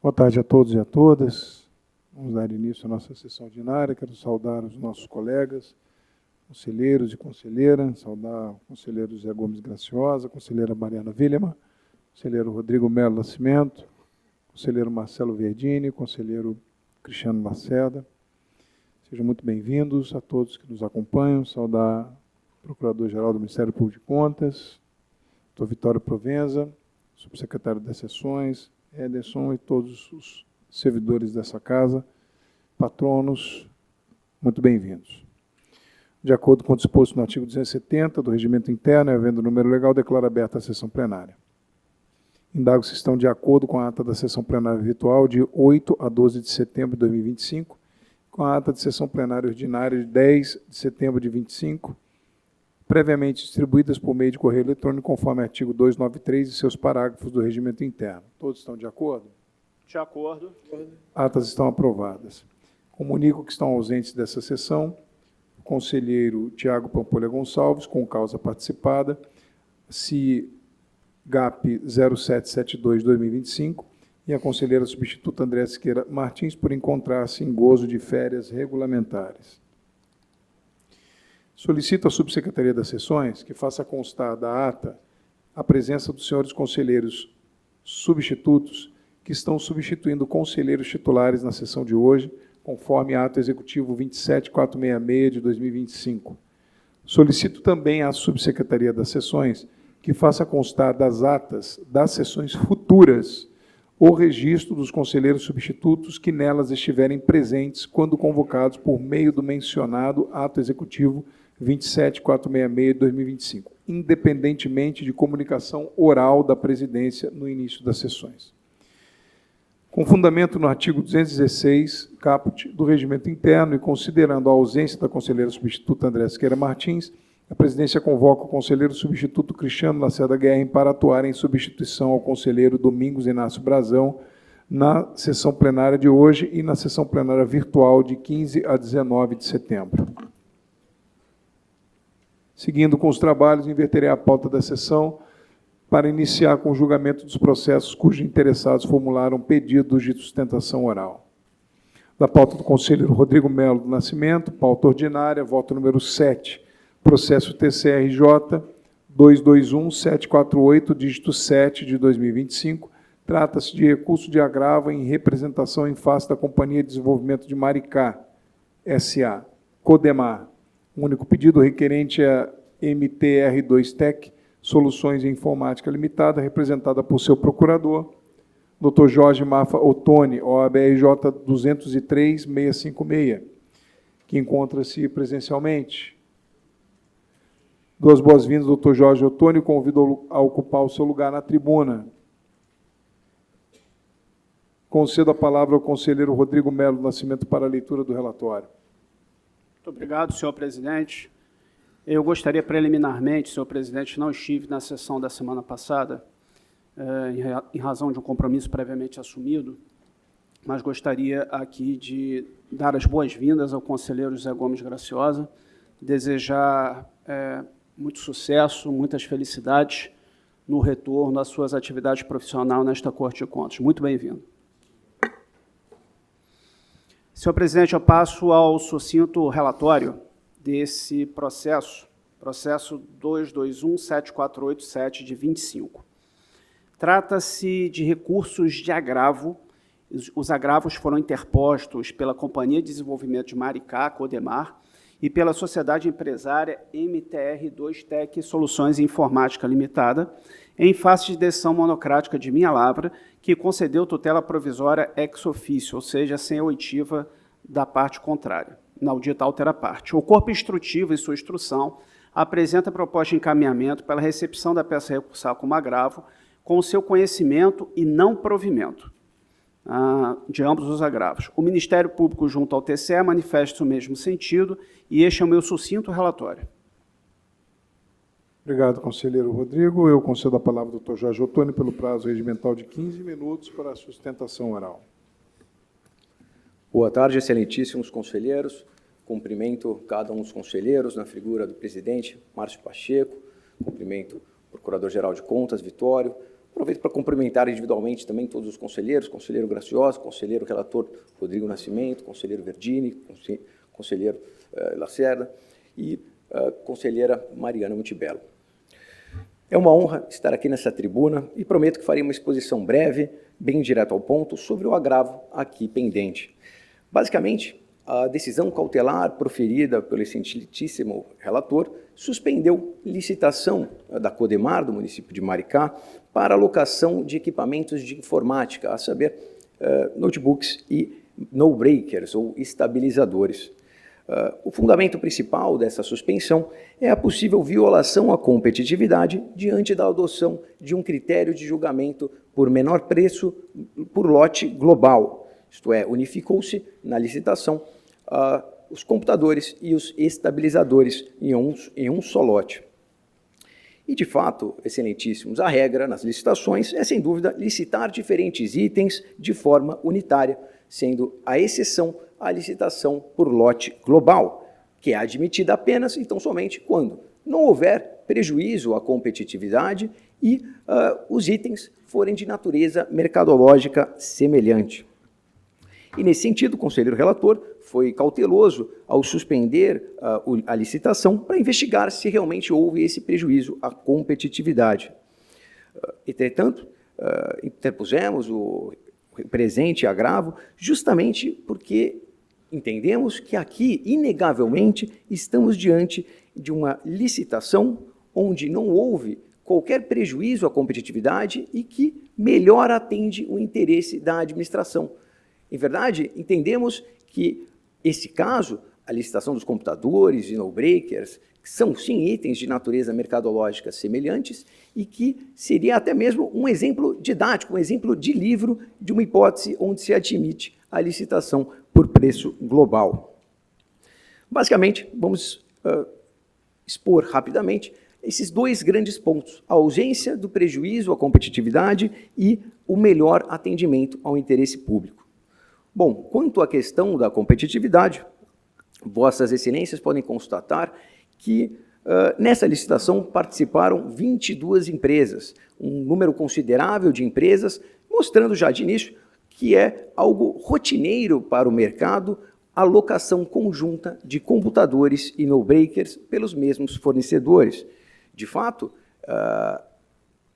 Boa tarde a todos e a todas. Vamos dar início à nossa sessão ordinária. Quero saudar os nossos colegas, conselheiros e conselheira, saudar o conselheiro José Gomes Graciosa, a conselheira Mariana Villeman, conselheiro Rodrigo Melo Nascimento, conselheiro Marcelo Verdini, conselheiro Cristiano Lacerda. Sejam muito bem-vindos a todos que nos acompanham. Saudar o Procurador-Geral do Ministério Público de Contas, doutor Vitório Provenza, subsecretário das Sessões, Ederson e todos os servidores dessa casa, patronos, muito bem-vindos. De acordo com o disposto no artigo 270 do Regimento Interno, e havendo número legal, declaro aberta a sessão plenária. Indago se estão de acordo com a ata da sessão plenária virtual de 8 a 12 de setembro de 2025, com a ata de sessão plenária ordinária de 10 de setembro de 2025, previamente distribuídas por meio de correio eletrônico, conforme artigo 293 e seus parágrafos do Regimento Interno. Todos estão de acordo? De acordo. Atas estão aprovadas. Comunico que estão ausentes dessa sessão o conselheiro Tiago Pampolha Gonçalves, com causa participada, CIGAP 0772-2025, e a conselheira substituta Andréa Siqueira Martins, por encontrar-se em gozo de férias regulamentares. Solicito à Subsecretaria das Sessões que faça constar da ata a presença dos senhores conselheiros substitutos que estão substituindo conselheiros titulares na sessão de hoje, conforme ato executivo 27466 de 2025. Solicito também à Subsecretaria das Sessões que faça constar das atas das sessões futuras o registro dos conselheiros substitutos que nelas estiverem presentes quando convocados por meio do mencionado ato executivo 27466 de 2025, independentemente de comunicação oral da presidência no início das sessões. Com fundamento no artigo 216, caput, do Regimento Interno, e considerando a ausência da conselheira substituta Andréa Siqueira Martins, a presidência convoca o conselheiro substituto Cristiano Lacerda Guerra para atuar em substituição ao conselheiro Domingos Inácio Brazão na sessão plenária de hoje e na sessão plenária virtual de 15 a 19 de setembro. Seguindo com os trabalhos, inverterei a pauta da sessão para iniciar com o julgamento dos processos cujos interessados formularam pedidos de sustentação oral. Da pauta do conselheiro Rodrigo Melo do Nascimento, pauta ordinária, voto número 7, processo TCRJ 221748, dígito 7 de 2025, trata-se de recurso de agravo em representação em face da Companhia de Desenvolvimento de Maricá, S.A., Codemar. O único pedido requerente é a MTR2 Tech, Soluções em Informática Limitada, representada por seu procurador, Dr. Jorge Mafa Ottoni, OABRJ 203656, que encontra-se presencialmente. Duas boas-vindas, Dr. Jorge Ottoni, convido a ocupar o seu lugar na tribuna. Concedo a palavra ao conselheiro Rodrigo Melo do Nascimento para a leitura do relatório. Muito obrigado, senhor presidente. Eu gostaria preliminarmente, senhor presidente, não estive na sessão da semana passada, em razão de um compromisso previamente assumido, mas gostaria aqui de dar as boas-vindas ao conselheiro José Gomes Graciosa, desejar muito sucesso, muitas felicidades no retorno às suas atividades profissionais nesta Corte de Contas. Muito bem-vindo. Senhor presidente, eu passo ao sucinto relatório desse processo 221748-7 de 25. Trata-se de recursos de agravo. Os agravos foram interpostos pela Companhia de Desenvolvimento de Maricá, Codemar, e pela Sociedade Empresária MTR2 Tech Soluções em Informática Limitada, em face de decisão monocrática de minha lavra, que concedeu tutela provisória ex officio, ou seja, sem a oitiva da parte contrária, na audita altera parte. O corpo instrutivo e sua instrução apresenta a proposta de encaminhamento pela recepção da peça recursal como agravo, com o seu conhecimento e não provimento de ambos os agravos. O Ministério Público, junto ao TCE, manifesta o mesmo sentido, e este é o meu sucinto relatório. Obrigado, conselheiro Rodrigo. Eu concedo a palavra ao doutor Jorge Ottoni pelo prazo regimental de 15 minutos para a sustentação oral. Boa tarde, excelentíssimos conselheiros. Cumprimento cada um dos conselheiros na figura do presidente, Márcio Pacheco. Cumprimento o Procurador-Geral de Contas, Vitório, Aproveito para cumprimentar individualmente também todos os conselheiros, conselheiro Graciosa, conselheiro relator Rodrigo Nascimento, conselheiro Verdini, conselheiro Lacerda e conselheira Mariana Muntibello. É uma honra estar aqui nessa tribuna e prometo que farei uma exposição breve, bem direto ao ponto, sobre o agravo aqui pendente. Basicamente, a decisão cautelar proferida pelo excelentíssimo relator suspendeu licitação da Codemar, do município de Maricá, para alocação de equipamentos de informática, a saber, notebooks e no-breakers, ou estabilizadores. O fundamento principal dessa suspensão é a possível violação à competitividade diante da adoção de um critério de julgamento por menor preço por lote global, isto é, unificou-se na licitação os computadores e os estabilizadores em um só lote. E, de fato, excelentíssimos, a regra nas licitações é, sem dúvida, licitar diferentes itens de forma unitária, sendo a exceção a licitação por lote global, que é admitida apenas, então, somente quando não houver prejuízo à competitividade e os itens forem de natureza mercadológica semelhante. E, nesse sentido, o conselheiro relator foi cauteloso ao suspender a licitação para investigar se realmente houve esse prejuízo à competitividade. Entretanto, interpusemos o presente agravo justamente porque entendemos que aqui, inegavelmente, estamos diante de uma licitação onde não houve qualquer prejuízo à competitividade e que melhor atende o interesse da administração. Em verdade, entendemos que esse caso, a licitação dos computadores e no-breakers, são sim itens de natureza mercadológica semelhantes e que seria até mesmo um exemplo didático, um exemplo de livro de uma hipótese onde se admite a licitação por preço global. Basicamente, vamos expor rapidamente esses dois grandes pontos, a ausência do prejuízo à competitividade e o melhor atendimento ao interesse público. Bom, quanto à questão da competitividade, Vossas Excelências podem constatar que nessa licitação participaram 22 empresas, um número considerável de empresas, mostrando já de início que é algo rotineiro para o mercado a alocação conjunta de computadores e no-breakers pelos mesmos fornecedores. De fato,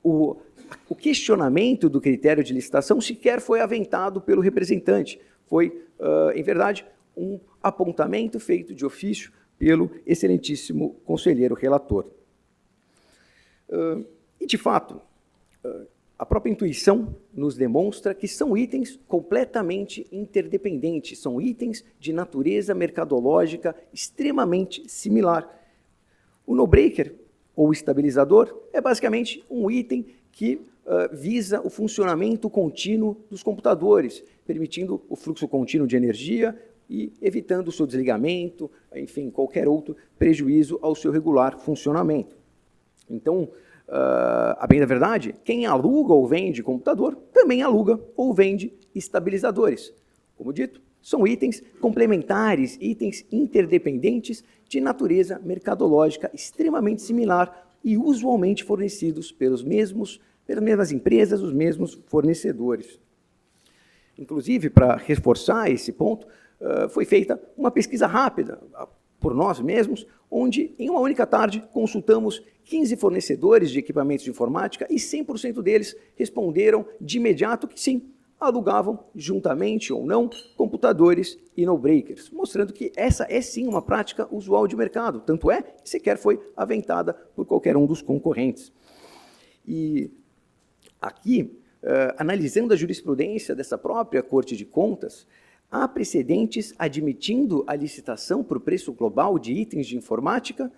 o questionamento do critério de licitação sequer foi aventado pelo representante. Foi, em verdade, um apontamento feito de ofício pelo excelentíssimo conselheiro relator. E, de fato, a própria intuição nos demonstra que são itens completamente interdependentes, são itens de natureza mercadológica extremamente similar. O no-breaker, ou estabilizador, é basicamente um item que visa o funcionamento contínuo dos computadores, permitindo o fluxo contínuo de energia e evitando o seu desligamento, enfim, qualquer outro prejuízo ao seu regular funcionamento. Então, a bem da verdade, quem aluga ou vende computador também aluga ou vende estabilizadores. Como dito, são itens complementares, itens interdependentes de natureza mercadológica extremamente similar e usualmente fornecidos pelas mesmas empresas, os mesmos fornecedores. Inclusive, para reforçar esse ponto, foi feita uma pesquisa rápida por nós mesmos, onde, em uma única tarde, consultamos 15 fornecedores de equipamentos de informática e 100% deles responderam de imediato que sim, alugavam, juntamente ou não, computadores e no-breakers, mostrando que essa é sim uma prática usual de mercado, tanto é que sequer foi aventada por qualquer um dos concorrentes. E aqui, analisando a jurisprudência dessa própria Corte de Contas, há precedentes admitindo a licitação por preço global de itens de informática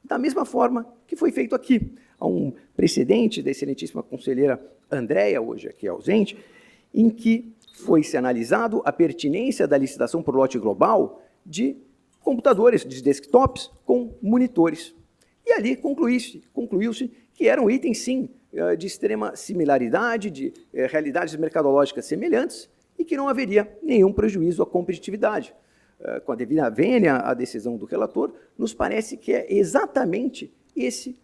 da mesma forma que foi feito aqui. Há um precedente da excelentíssima conselheira Andréia, hoje aqui ausente, em que foi-se analisado a pertinência da licitação por lote global de computadores, de desktops com monitores. E ali concluiu-se que eram itens, sim, de extrema similaridade, de realidades mercadológicas semelhantes, e que não haveria nenhum prejuízo à competitividade. Com a devida vênia à decisão do relator, nos parece que é exatamente esse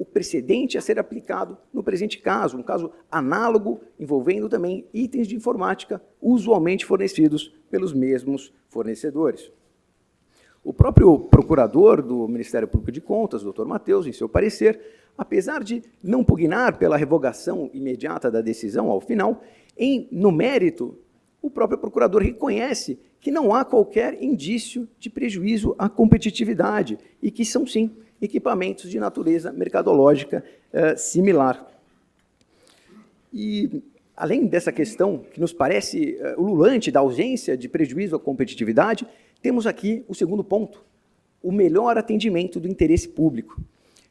o precedente a ser aplicado no presente caso, um caso análogo envolvendo também itens de informática usualmente fornecidos pelos mesmos fornecedores. O próprio procurador do Ministério Público de Contas, Dr. Matheus, em seu parecer, apesar de não pugnar pela revogação imediata da decisão ao final, no mérito, o próprio procurador reconhece que não há qualquer indício de prejuízo à competitividade e que são, sim, equipamentos de natureza mercadológica similar. E, além dessa questão que nos parece ululante da ausência de prejuízo à competitividade, temos aqui o segundo ponto, o melhor atendimento do interesse público.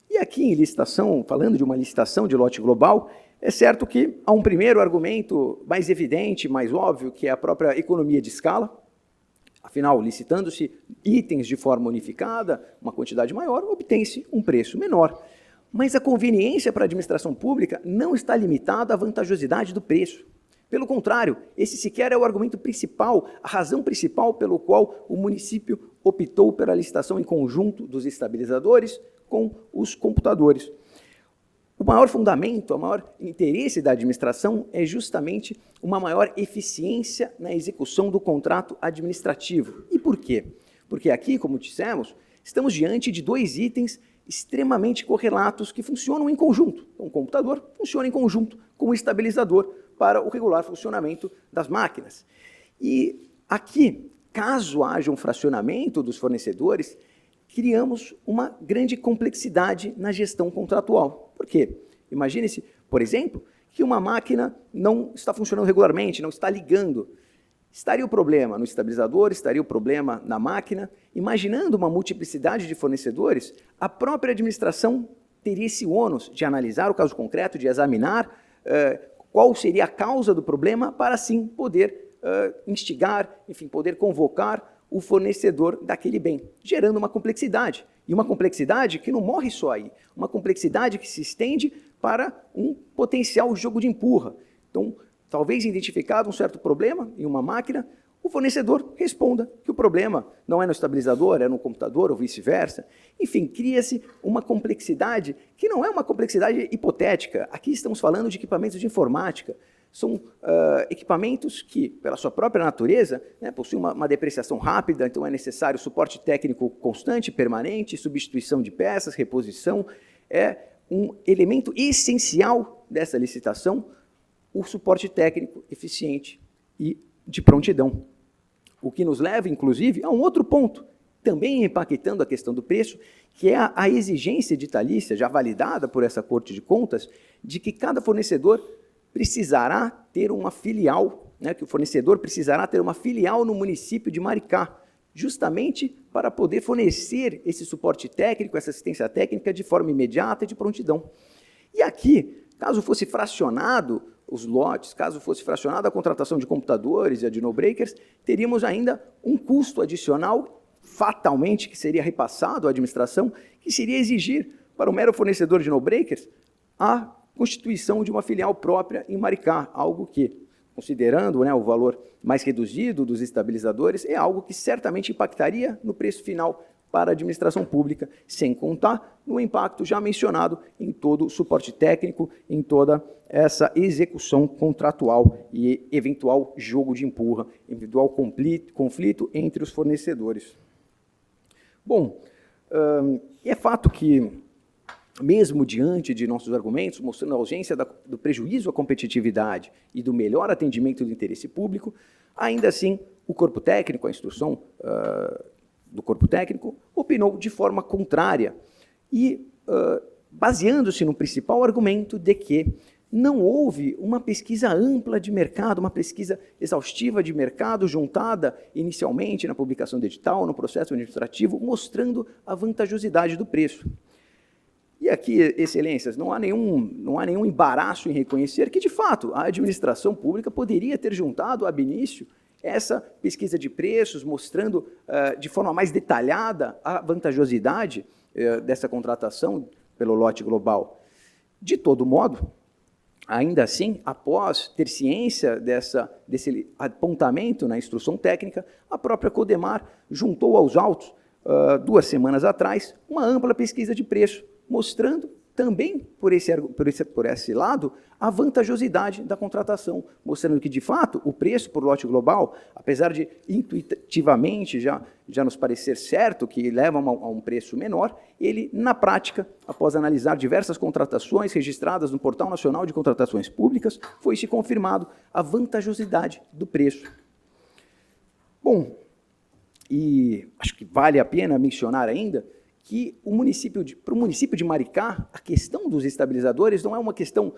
E aqui em licitação, falando de uma licitação de lote global, é certo que há um primeiro argumento mais evidente, mais óbvio, que é a própria economia de escala. Afinal, licitando-se itens de forma unificada, uma quantidade maior, obtém-se um preço menor. Mas a conveniência para a administração pública não está limitada à vantajosidade do preço. Pelo contrário, esse sequer é o argumento principal, a razão principal pelo qual o município optou pela licitação em conjunto dos estabilizadores com os computadores. O maior fundamento, o maior interesse da administração é justamente uma maior eficiência na execução do contrato administrativo. E por quê? Porque aqui, como dissemos, estamos diante de dois itens extremamente correlatos que funcionam em conjunto. Então, o computador funciona em conjunto com o estabilizador para o regular funcionamento das máquinas. E aqui, caso haja um fracionamento dos fornecedores, criamos uma grande complexidade na gestão contratual. Por quê? Imagine-se, por exemplo, que uma máquina não está funcionando regularmente, não está ligando. Estaria o problema no estabilizador, estaria o problema na máquina. Imaginando uma multiplicidade de fornecedores, a própria administração teria esse ônus de analisar o caso concreto, de examinar qual seria a causa do problema para, assim, poder instigar, enfim, poder convocar o fornecedor daquele bem, gerando uma complexidade. E uma complexidade que não morre só aí, uma complexidade que se estende para um potencial jogo de empurra. Então, talvez identificado um certo problema em uma máquina, o fornecedor responda que o problema não é no estabilizador, é no computador ou vice-versa. Enfim, cria-se uma complexidade que não é uma complexidade hipotética. Aqui estamos falando de equipamentos de informática. São equipamentos que, pela sua própria natureza, possuem uma depreciação rápida, então é necessário suporte técnico constante, permanente, substituição de peças, reposição. É um elemento essencial dessa licitação, o suporte técnico eficiente e de prontidão. O que nos leva, inclusive, a um outro ponto, também impactando a questão do preço, que é a exigência editalícia, já validada por essa Corte de Contas, de que cada fornecedor precisará ter uma filial, que o fornecedor precisará ter uma filial no município de Maricá, justamente para poder fornecer esse suporte técnico, essa assistência técnica de forma imediata e de prontidão. E aqui, caso fosse fracionado os lotes, caso fosse fracionada a contratação de computadores e a de no-breakers, teríamos ainda um custo adicional, fatalmente, que seria repassado à administração, que seria exigir para o mero fornecedor de no-breakers a constituição de uma filial própria em Maricá, algo que, considerando o valor mais reduzido dos estabilizadores, é algo que certamente impactaria no preço final para a administração pública, sem contar no impacto já mencionado em todo o suporte técnico, em toda essa execução contratual e eventual jogo de empurra, eventual conflito entre os fornecedores. Bom, é fato que, mesmo diante de nossos argumentos, mostrando a ausência do prejuízo à competitividade e do melhor atendimento do interesse público, ainda assim, o corpo técnico, a instrução do corpo técnico, opinou de forma contrária e baseando-se no principal argumento de que não houve uma pesquisa ampla de mercado, uma pesquisa exaustiva de mercado juntada inicialmente na publicação do edital, no processo administrativo, mostrando a vantajosidade do preço. E aqui, excelências, não há nenhum embaraço em reconhecer que, de fato, a administração pública poderia ter juntado ab início essa pesquisa de preços, mostrando de forma mais detalhada a vantajosidade dessa contratação pelo lote global. De todo modo, ainda assim, após ter ciência desse apontamento na instrução técnica, a própria Codemar juntou aos autos, 2 semanas atrás, uma ampla pesquisa de preço, mostrando também, por esse lado, a vantajosidade da contratação, mostrando que, de fato, o preço por lote global, apesar de intuitivamente já nos parecer certo que leva a um preço menor, ele, na prática, após analisar diversas contratações registradas no Portal Nacional de Contratações Públicas, foi-se confirmado a vantajosidade do preço. Bom, e acho que vale a pena mencionar ainda que para o município de Maricá, a questão dos estabilizadores não é uma questão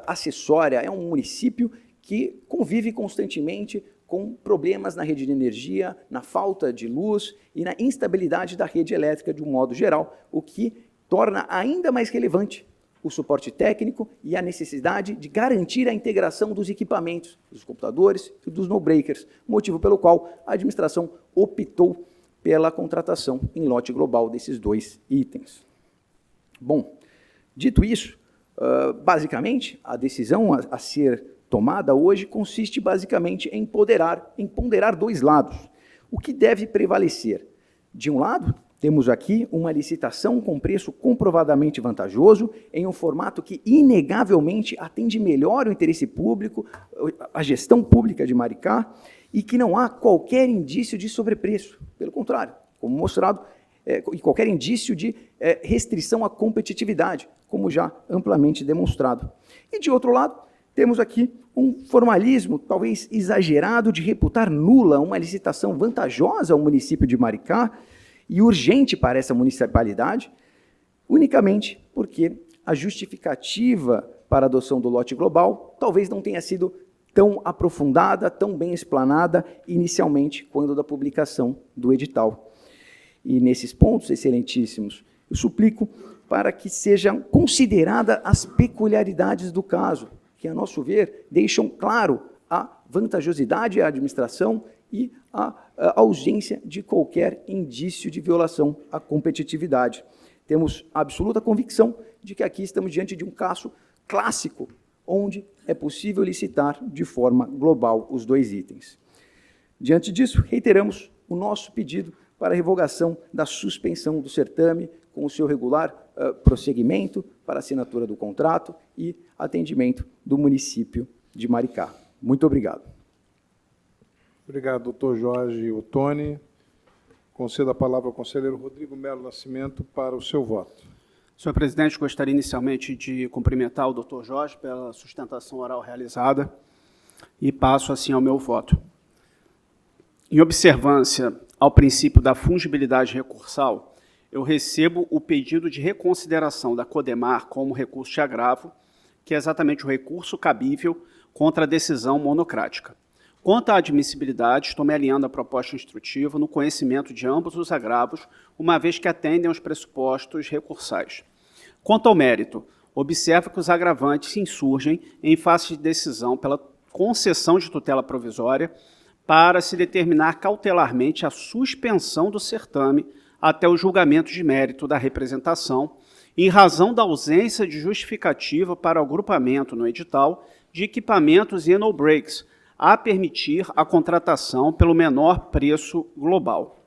acessória, é um município que convive constantemente com problemas na rede de energia, na falta de luz e na instabilidade da rede elétrica de um modo geral, o que torna ainda mais relevante o suporte técnico e a necessidade de garantir a integração dos equipamentos, dos computadores e dos no-breakers, motivo pelo qual a administração optou pela contratação em lote global desses 2 itens. Bom, dito isso, basicamente, a decisão a ser tomada hoje consiste basicamente em ponderar 2 lados. O que deve prevalecer? De um lado, temos aqui uma licitação com preço comprovadamente vantajoso, em um formato que inegavelmente atende melhor o interesse público, a gestão pública de Maricá, e que não há qualquer indício de sobrepreço. Pelo contrário, como mostrado, e qualquer indício de restrição à competitividade, como já amplamente demonstrado. E, de outro lado, temos aqui um formalismo, talvez exagerado, de reputar nula uma licitação vantajosa ao município de Maricá e urgente para essa municipalidade, unicamente porque a justificativa para a adoção do lote global talvez não tenha sido tão aprofundada, tão bem explanada inicialmente, quando da publicação do edital. E nesses pontos, excelentíssimos, eu suplico para que sejam consideradas as peculiaridades do caso, que, a nosso ver, deixam claro a vantajosidade à administração e a ausência de qualquer indício de violação à competitividade. Temos absoluta convicção de que aqui estamos diante de um caso clássico, onde é possível licitar de forma global os 2 itens. Diante disso, reiteramos o nosso pedido para a revogação da suspensão do certame, com o seu regular prosseguimento para assinatura do contrato e atendimento do município de Maricá. Muito obrigado. Obrigado, doutor Jorge Ottoni. Concedo a palavra ao conselheiro Rodrigo Melo Nascimento para o seu voto. Senhor presidente, gostaria inicialmente de cumprimentar o doutor Jorge pela sustentação oral realizada e passo assim ao meu voto. Em observância ao princípio da fungibilidade recursal, eu recebo o pedido de reconsideração da Codemar como recurso de agravo, que é exatamente o recurso cabível contra a decisão monocrática. Quanto à admissibilidade, estou me alinhando à proposta instrutiva no conhecimento de ambos os agravos, uma vez que atendem aos pressupostos recursais. Quanto ao mérito, observo que os agravantes se insurgem em face de decisão pela concessão de tutela provisória para se determinar cautelarmente a suspensão do certame até o julgamento de mérito da representação, em razão da ausência de justificativa para o agrupamento no edital de equipamentos e no-breaks, a permitir a contratação pelo menor preço global.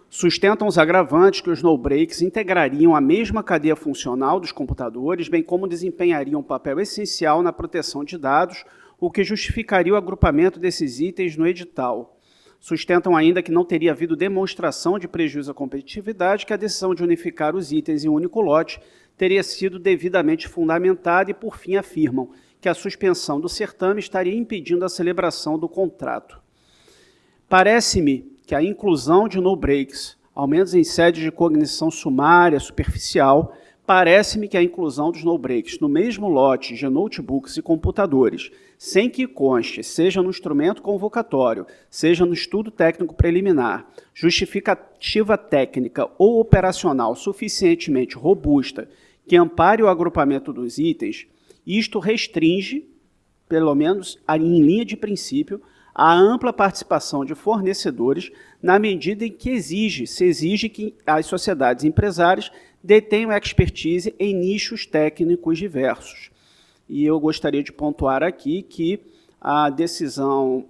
Sustentam os agravantes que os no-breaks integrariam a mesma cadeia funcional dos computadores, bem como desempenhariam um papel essencial na proteção de dados, o que justificaria o agrupamento desses itens no edital. Sustentam ainda que não teria havido demonstração de prejuízo à competitividade, que a decisão de unificar os itens em um único lote teria sido devidamente fundamentada e, por fim, afirmam que a suspensão do certame estaria impedindo a celebração do contrato. Parece-me que a inclusão de no-breaks, ao menos em sede de cognição sumária, superficial, parece-me que a inclusão dos no-breaks no mesmo lote de notebooks e computadores, sem que conste, seja no instrumento convocatório, seja no estudo técnico preliminar, justificativa técnica ou operacional suficientemente robusta que ampare o agrupamento dos itens, isto restringe, pelo menos em linha de princípio, a ampla participação de fornecedores na medida em que se exige que as sociedades empresárias detenham expertise em nichos técnicos diversos. E eu gostaria de pontuar aqui que a decisão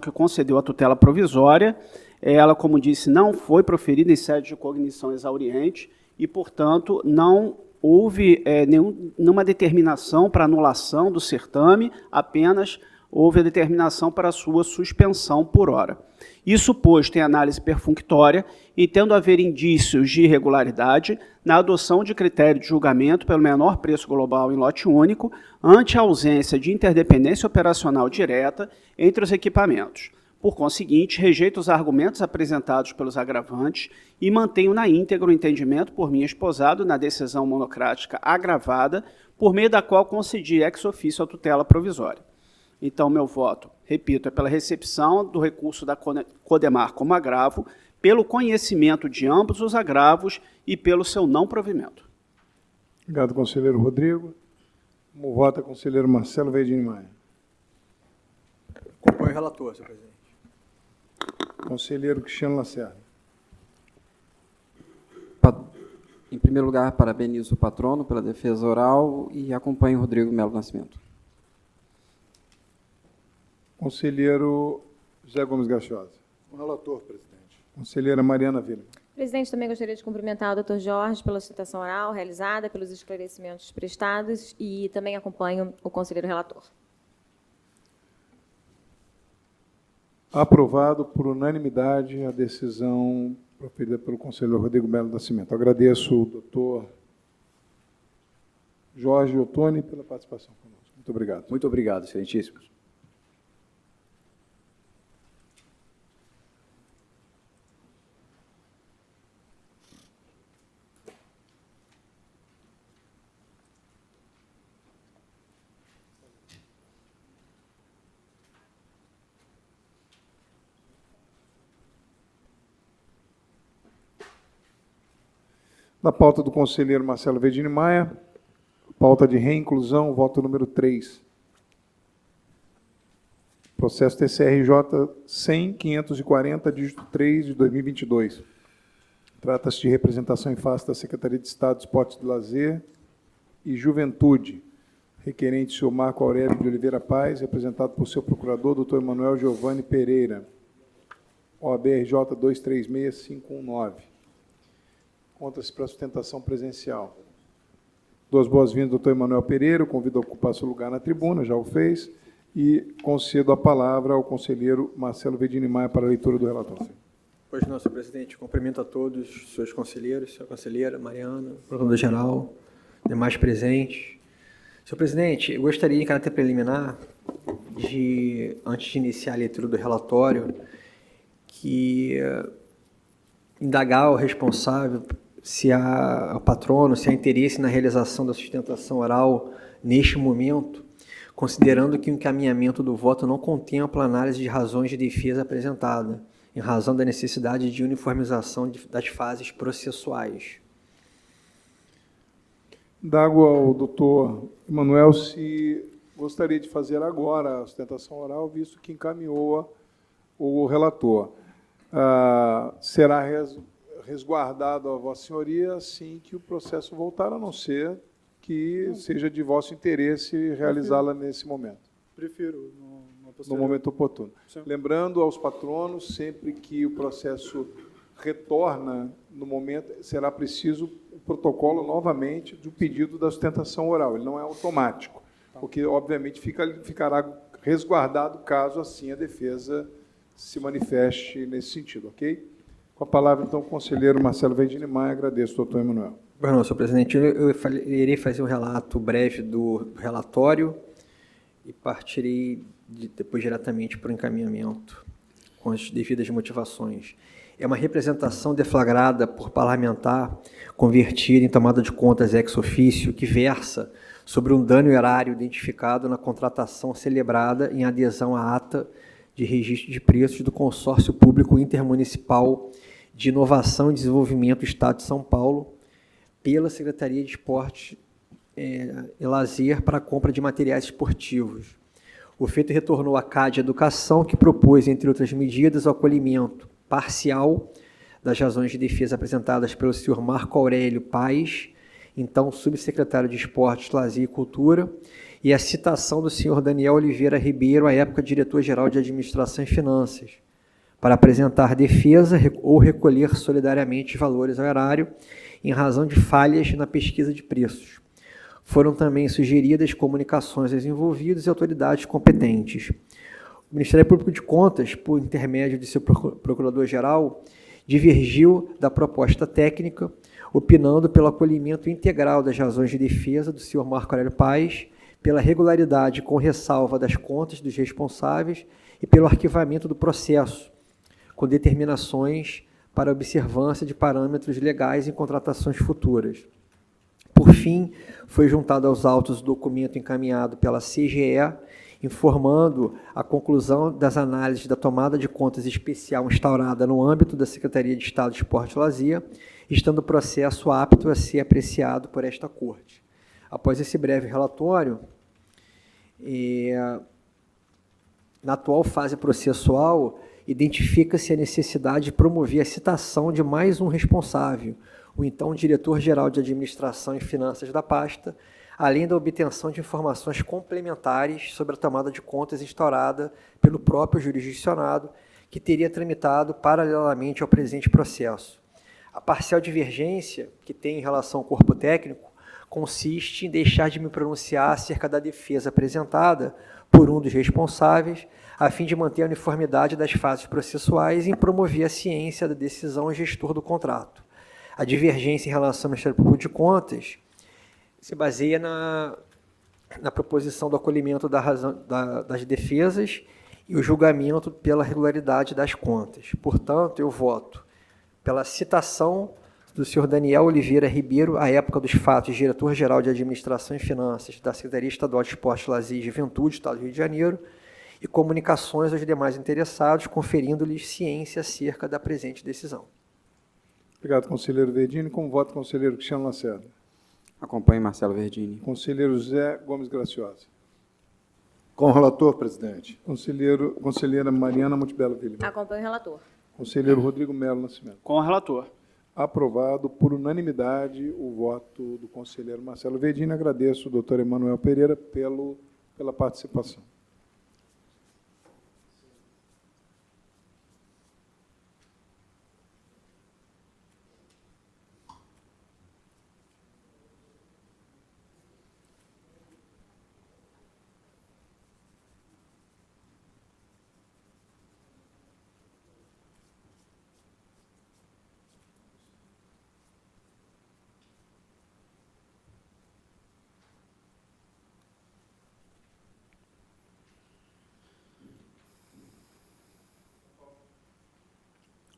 que concedeu a tutela provisória, ela, como disse, não foi proferida em sede de cognição exauriente, e, portanto, não houve nenhuma determinação para anulação do certame, apenas houve a determinação para a sua suspensão por hora. Isso posto em análise perfunctória, entendo haver indícios de irregularidade na adoção de critério de julgamento pelo menor preço global em lote único, ante a ausência de interdependência operacional direta entre os equipamentos. Por conseguinte, rejeito os argumentos apresentados pelos agravantes e mantenho na íntegra o entendimento por mim esposado na decisão monocrática agravada, por meio da qual concedi ex officio a tutela provisória. Então, meu voto, repito, é pela recepção do recurso da Codemar como agravo, pelo conhecimento de ambos os agravos e pelo seu não provimento. Obrigado, conselheiro Rodrigo. Como vota, conselheiro Marcelo Verdini Maia. Acompanho o relator, senhor presidente. Conselheiro Cristiano Lacerda. Em primeiro lugar, parabenizo o patrono pela defesa oral e acompanho o Rodrigo Melo Nascimento. Conselheiro José Gomes Graciosa. O relator, presidente. Conselheira Mariana Vila. Presidente, também gostaria de cumprimentar o doutor Jorge pela sustentação oral realizada, pelos esclarecimentos prestados e também acompanho o conselheiro relator. Aprovado por unanimidade a decisão proferida pelo conselheiro Rodrigo Melo Nascimento. Agradeço o doutor Jorge Ottoni pela participação conosco. Muito obrigado. Muito obrigado, excelentíssimos. Na pauta do conselheiro Marcelo Verdini Maia, pauta de reinclusão, voto número 3. Processo TCRJ 100.540, dígito 3, de 2022. Trata-se de representação em face da Secretaria de Estado de Esportes e Lazer e Juventude. Requerente, senhor Marco Aurélio de Oliveira Paz, representado por seu procurador, doutor Emanuel Giovanni Pereira. OAB-RJ 236519. Conta-se para sustentação presencial. Dou as boas-vindas ao doutor Emanuel Pereira, o convido a ocupar seu lugar na tribuna, já o fez, e concedo a palavra ao conselheiro Marcelo Verdini Maia para a leitura do relatório. Pois não, senhor presidente. Cumprimento a todos os seus conselheiros, senhora conselheira, Mariana, procurador-geral, demais presentes. Senhor presidente, eu gostaria, em caráter preliminar, antes de iniciar a leitura do relatório, que indagar o responsável se há o patrono, se há interesse na realização da sustentação oral neste momento, considerando que o encaminhamento do voto não contempla análise de razões de defesa apresentada, em razão da necessidade de uniformização das fases processuais. Dago ao doutor Emanuel se gostaria de fazer agora a sustentação oral, visto que encaminhou o relator. Será resguardado a vossa senhoria assim que o processo voltar, a não ser que seja de vosso interesse realizá-la nesse momento. Prefiro. No momento oportuno. Sim. Lembrando aos patronos, sempre que o processo retorna no momento, será preciso o protocolo novamente do pedido da sustentação oral. Ele não é automático, porque, obviamente, ficará resguardado caso assim a defesa se manifeste nesse sentido, ok? Com a palavra, então, o conselheiro Marcelo Verdini Maia. Agradeço, doutor Emanuel. Bom, senhor presidente, eu irei fazer um relato breve do relatório e partirei depois diretamente para o encaminhamento, com as devidas motivações. É uma representação deflagrada por parlamentar, convertida em tomada de contas ex officio, que versa sobre um dano erário identificado na contratação celebrada em adesão à ata de registro de preços do Consórcio Público Intermunicipal de Inovação e Desenvolvimento do Estado de São Paulo, pela Secretaria de Esporte e Lazer para a compra de materiais esportivos. O feito retornou à CAD Educação, que propôs, entre outras medidas, o acolhimento parcial das razões de defesa apresentadas pelo senhor Marco Aurélio Paz, então subsecretário de Esportes, Lazer e Cultura, e a citação do senhor Daniel Oliveira Ribeiro, à época diretor-geral de Administração e Finanças, para apresentar defesa ou recolher solidariamente valores ao erário em razão de falhas na pesquisa de preços. Foram também sugeridas comunicações aos envolvidos e autoridades competentes. O Ministério Público de Contas, por intermédio de seu procurador-geral, divergiu da proposta técnica, opinando pelo acolhimento integral das razões de defesa do senhor Marco Aurélio Paes, pela regularidade com ressalva das contas dos responsáveis e pelo arquivamento do processo, com determinações para observância de parâmetros legais em contratações futuras. Por fim, foi juntado aos autos o documento encaminhado pela CGE, informando a conclusão das análises da tomada de contas especial instaurada no âmbito da Secretaria de Estado de Esporte e Lazer, estando o processo apto a ser apreciado por esta Corte. Após esse breve relatório, na atual fase processual, identifica-se a necessidade de promover a citação de mais um responsável, o então diretor-geral de Administração e Finanças da pasta, além da obtenção de informações complementares sobre a tomada de contas instaurada pelo próprio jurisdicionado, que teria tramitado paralelamente ao presente processo. A parcial divergência que tem em relação ao corpo técnico consiste em deixar de me pronunciar acerca da defesa apresentada por um dos responsáveis, a fim de manter a uniformidade das fases processuais e em promover a ciência da decisão gestor do contrato. A divergência em relação ao Ministério Público de Contas se baseia na proposição do acolhimento das defesas e o julgamento pela regularidade das contas. Portanto, eu voto pela citação do senhor Daniel Oliveira Ribeiro, à época dos fatos, diretor-geral de Administração e Finanças da Secretaria Estadual de Esporte, Lazer e Juventude, Estado do Rio de Janeiro, e comunicações aos demais interessados, conferindo-lhes ciência acerca da presente decisão. Obrigado, conselheiro Verdini. Como voto, conselheiro Cristiano Lacerda. Acompanho Marcelo Verdini. Conselheiro José Gomes Graciosa. Com o relator, presidente. Conselheira Mariana Montebello Filho. Acompanho o relator. Conselheiro Rodrigo Melo Nascimento. Com o relator. Aprovado por unanimidade o voto do conselheiro Marcelo Verdini. Agradeço ao doutor Emanuel Pereira pela participação.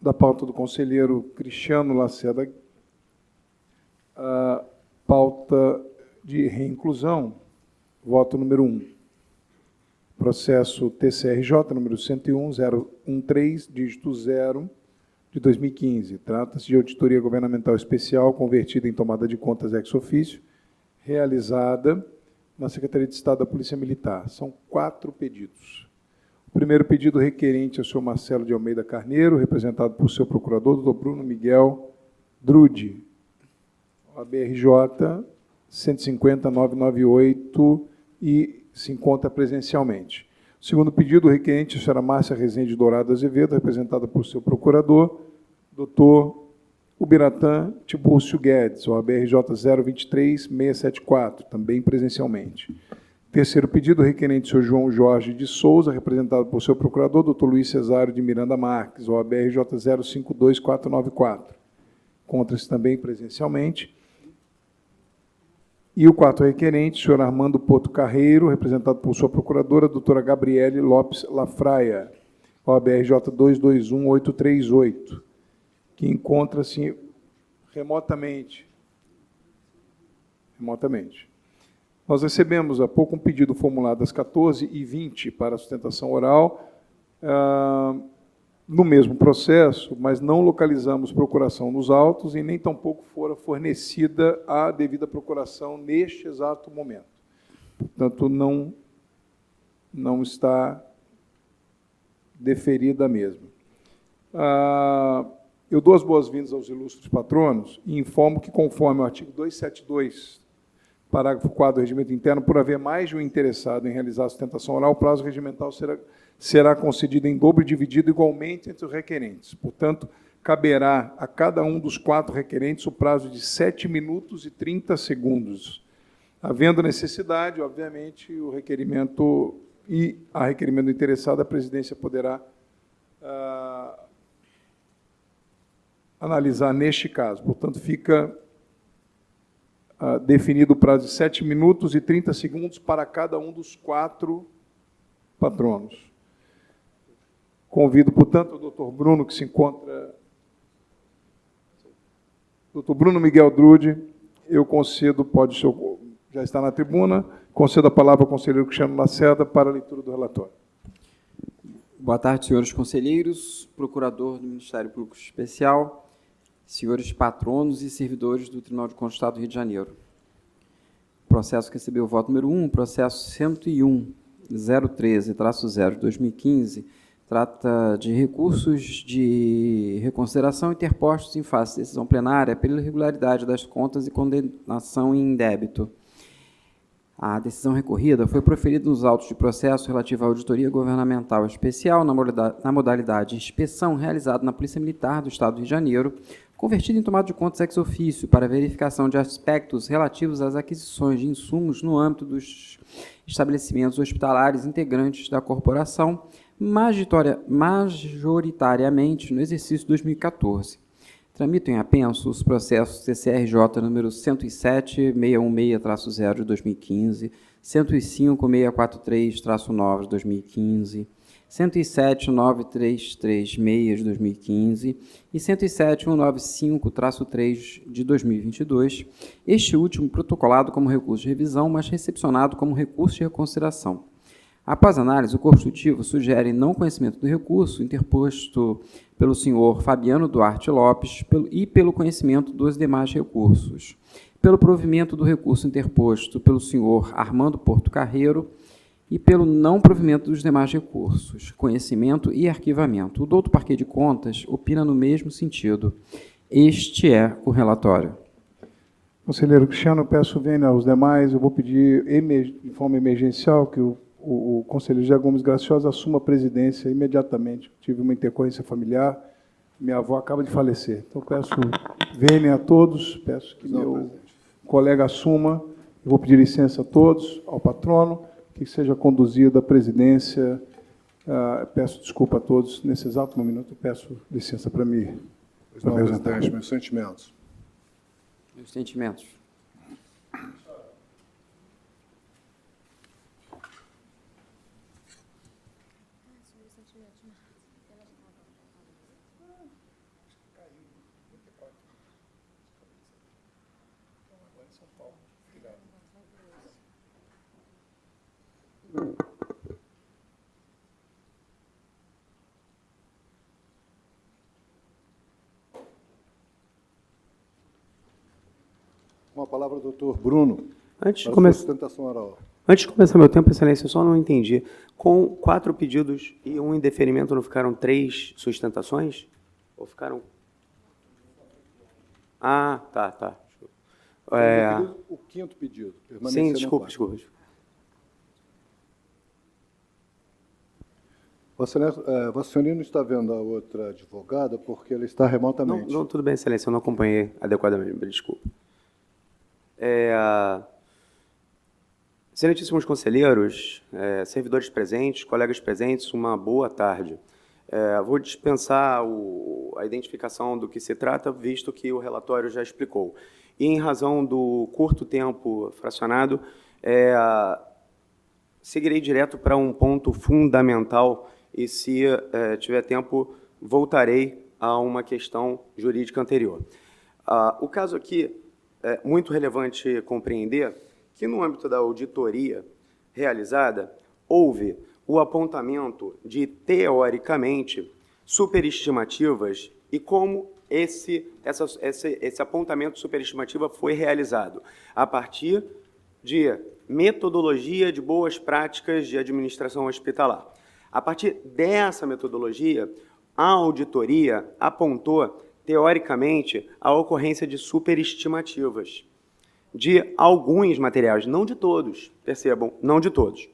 Da pauta do conselheiro Cristiano Lacerda, a pauta de reinclusão, voto número 1. Processo TCRJ, número 101.013, dígito 0, de 2015. Trata-se de auditoria governamental especial convertida em tomada de contas ex officio, realizada na Secretaria de Estado da Polícia Militar. São 4 pedidos. O primeiro pedido requerente ao senhor Marcelo de Almeida Carneiro, representado por seu procurador, doutor Bruno Miguel Drude, ABRJ 150.998, e se encontra presencialmente. O segundo pedido requerente à senhora Márcia Rezende Dourado Azevedo, representada por seu procurador, doutor Ubiratã Tibúrcio Guedes, ABRJ 023.674, também presencialmente. Terceiro pedido, requerente do senhor João Jorge de Souza, representado por seu procurador, doutor Luiz Cesário de Miranda Marques, OABRJ 052494. Encontra-se também presencialmente. E o quarto requerente, senhor Armando Porto Carreiro, representado por sua procuradora, doutora Gabriele Lopes Lafraia, OABRJ 221838, que encontra-se remotamente. Nós recebemos há pouco um pedido formulado às 14h20 para sustentação oral, no mesmo processo, mas não localizamos procuração nos autos e nem tampouco fora fornecida a devida procuração neste exato momento. Portanto, não está deferida a mesma. Eu dou as boas-vindas aos ilustres patronos e informo que, conforme o artigo 272, parágrafo 4 do Regimento Interno, por haver mais de um interessado em realizar a sustentação oral, o prazo regimental será concedida em dobro e dividido igualmente entre os requerentes. Portanto, caberá a cada um dos 4 requerentes o prazo de 7 minutos e 30 segundos. Havendo necessidade, obviamente, o requerimento e a requerimento do interessado, a presidência poderá analisar neste caso. Portanto, fica definido o prazo de 7 minutos e 30 segundos para cada um dos 4 patronos. Convido, portanto, o doutor Bruno, que se encontra... Doutor Bruno Miguel Drude, eu concedo, já está na tribuna, concedo a palavra ao conselheiro Cristiano Lacerda para a leitura do relatório. Boa tarde, senhores conselheiros, procurador do Ministério Público Especial, senhores patronos e servidores do Tribunal de Contas do Estado do Rio de Janeiro. Processo que recebeu o voto número 1, processo 101.013-0 de 2015, trata de recursos de reconsideração interpostos em face de decisão plenária pela irregularidade das contas e condenação em débito. A decisão recorrida foi proferida nos autos de processo relativo à auditoria governamental especial na modalidade inspeção realizada na Polícia Militar do Estado do Rio de Janeiro, convertida em tomada de contas ex officio para verificação de aspectos relativos às aquisições de insumos no âmbito dos estabelecimentos hospitalares integrantes da corporação, majoritariamente no exercício 2014. Tramitam em apenso os processos CCRJ número 107.616-0 de 2015, 105.643-9 de 2015, 107.933-6 de 2015 e 107.195-3 de 2022, este último protocolado como recurso de revisão, mas recepcionado como recurso de reconsideração. Após análise, o Constitutivo sugere não conhecimento do recurso interposto pelo senhor Fabiano Duarte Lopes e pelo conhecimento dos demais recursos. Pelo provimento do recurso interposto pelo senhor Armando Porto Carreiro e pelo não provimento dos demais recursos, conhecimento e arquivamento. O doutor Parquet de Contas opina no mesmo sentido. Este é o relatório. Conselheiro Cristiano, peço venha aos demais. Eu vou pedir, de forma emergencial, que o conselheiro José Gomes Graciosa assuma a presidência imediatamente. Tive uma intercorrência familiar, minha avó acaba de falecer. Então, peço venha a todos, peço que meu colega assuma. Eu vou pedir licença a todos, ao patrono, que seja conduzida a presidência. Peço desculpa a todos. Nesse exato momento, peço licença para me apresentar. Presidente, meus sentimentos. Meus sentimentos. Com a palavra, o doutor Bruno. Antes de começar meu tempo, excelência, eu só não entendi. Com 4 pedidos e um indeferimento, não ficaram 3 sustentações? Ou ficaram... Ah, tá. O 5º pedido. Sim, desculpa. Vossa Senhoria não está vendo a outra advogada porque ela está remotamente. Não, tudo bem, excelência, eu não acompanhei adequadamente, desculpa. Excelentíssimos conselheiros, servidores presentes, colegas presentes, uma boa tarde. Vou dispensar a identificação do que se trata, visto que o relatório já explicou. E, em razão do curto tempo fracionado, seguirei direto para um ponto fundamental e, se tiver tempo, voltarei a uma questão jurídica anterior. O caso aqui é muito relevante compreender que, no âmbito da auditoria realizada, houve o apontamento de, teoricamente, superestimativas e como esse apontamento de superestimativa foi realizado a partir de metodologia de boas práticas de administração hospitalar. A partir dessa metodologia, a auditoria apontou, teoricamente, a ocorrência de superestimativas de alguns materiais, não de todos, percebam, não de todos.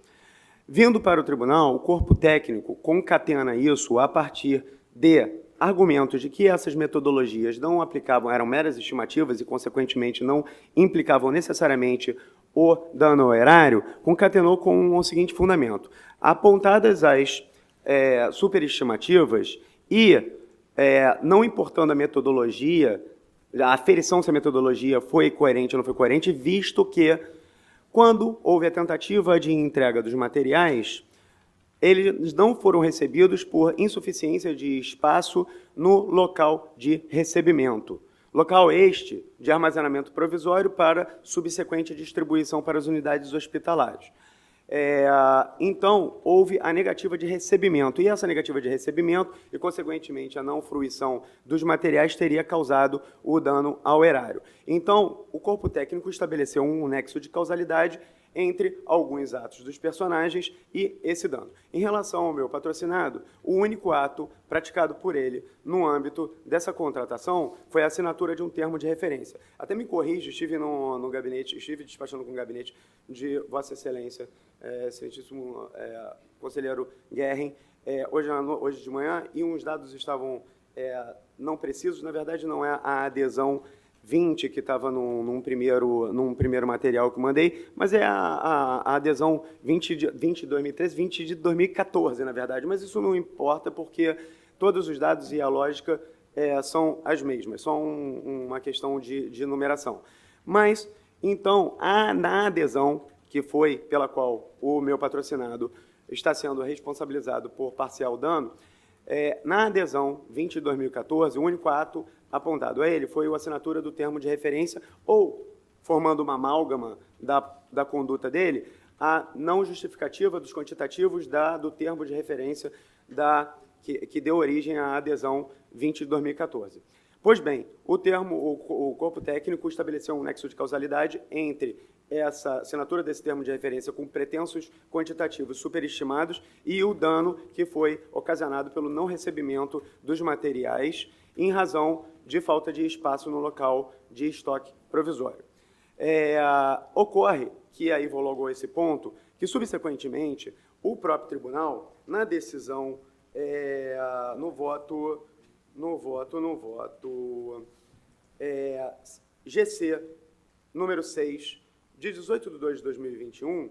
Vindo para o tribunal, o corpo técnico concatena isso a partir de argumentos de que essas metodologias não aplicavam, eram meras estimativas e, consequentemente, não implicavam necessariamente o dano ao erário, concatenou com o seguinte fundamento. Apontadas as superestimativas e, não importando a metodologia, a aferição se a metodologia foi coerente ou não foi coerente, visto que, quando houve a tentativa de entrega dos materiais, eles não foram recebidos por insuficiência de espaço no local de recebimento. Local este de armazenamento provisório para subsequente distribuição para as unidades hospitalares. Então, houve a negativa de recebimento, e essa negativa de recebimento, e, consequentemente, a não fruição dos materiais teria causado o dano ao erário. Então, o corpo técnico estabeleceu um nexo de causalidade entre alguns atos dos personagens e esse dano. Em relação ao meu patrocinado, o único ato praticado por ele no âmbito dessa contratação foi a assinatura de um termo de referência. Até me corrijo, estive no gabinete, estive despachando com o gabinete de Vossa Excelência, excelentíssimo conselheiro Guerrin, hoje de manhã, e uns dados estavam não precisos, na verdade não é a adesão 20, que estava num primeiro material que mandei, mas é a adesão 20 de 2013, 20 de 2014, na verdade. Mas isso não importa, porque todos os dados e a lógica são as mesmas, só uma questão de numeração. Mas, então, na adesão, que foi pela qual o meu patrocinado está sendo responsabilizado por parcial dano, na adesão 20 de 2014, o único ato apontado a ele foi a assinatura do termo de referência ou, formando uma amálgama da conduta dele, a não justificativa dos quantitativos do termo de referência que deu origem à adesão 20 de 2014. Pois bem, o corpo técnico estabeleceu um nexo de causalidade entre essa assinatura desse termo de referência com pretensos quantitativos superestimados e o dano que foi ocasionado pelo não recebimento dos materiais em razão de falta de espaço no local de estoque provisório. Ocorre que, aí vou logo a esse ponto, que, subsequentemente, o próprio tribunal, na decisão, no voto GC número 6, de 18 de 2 de 2021,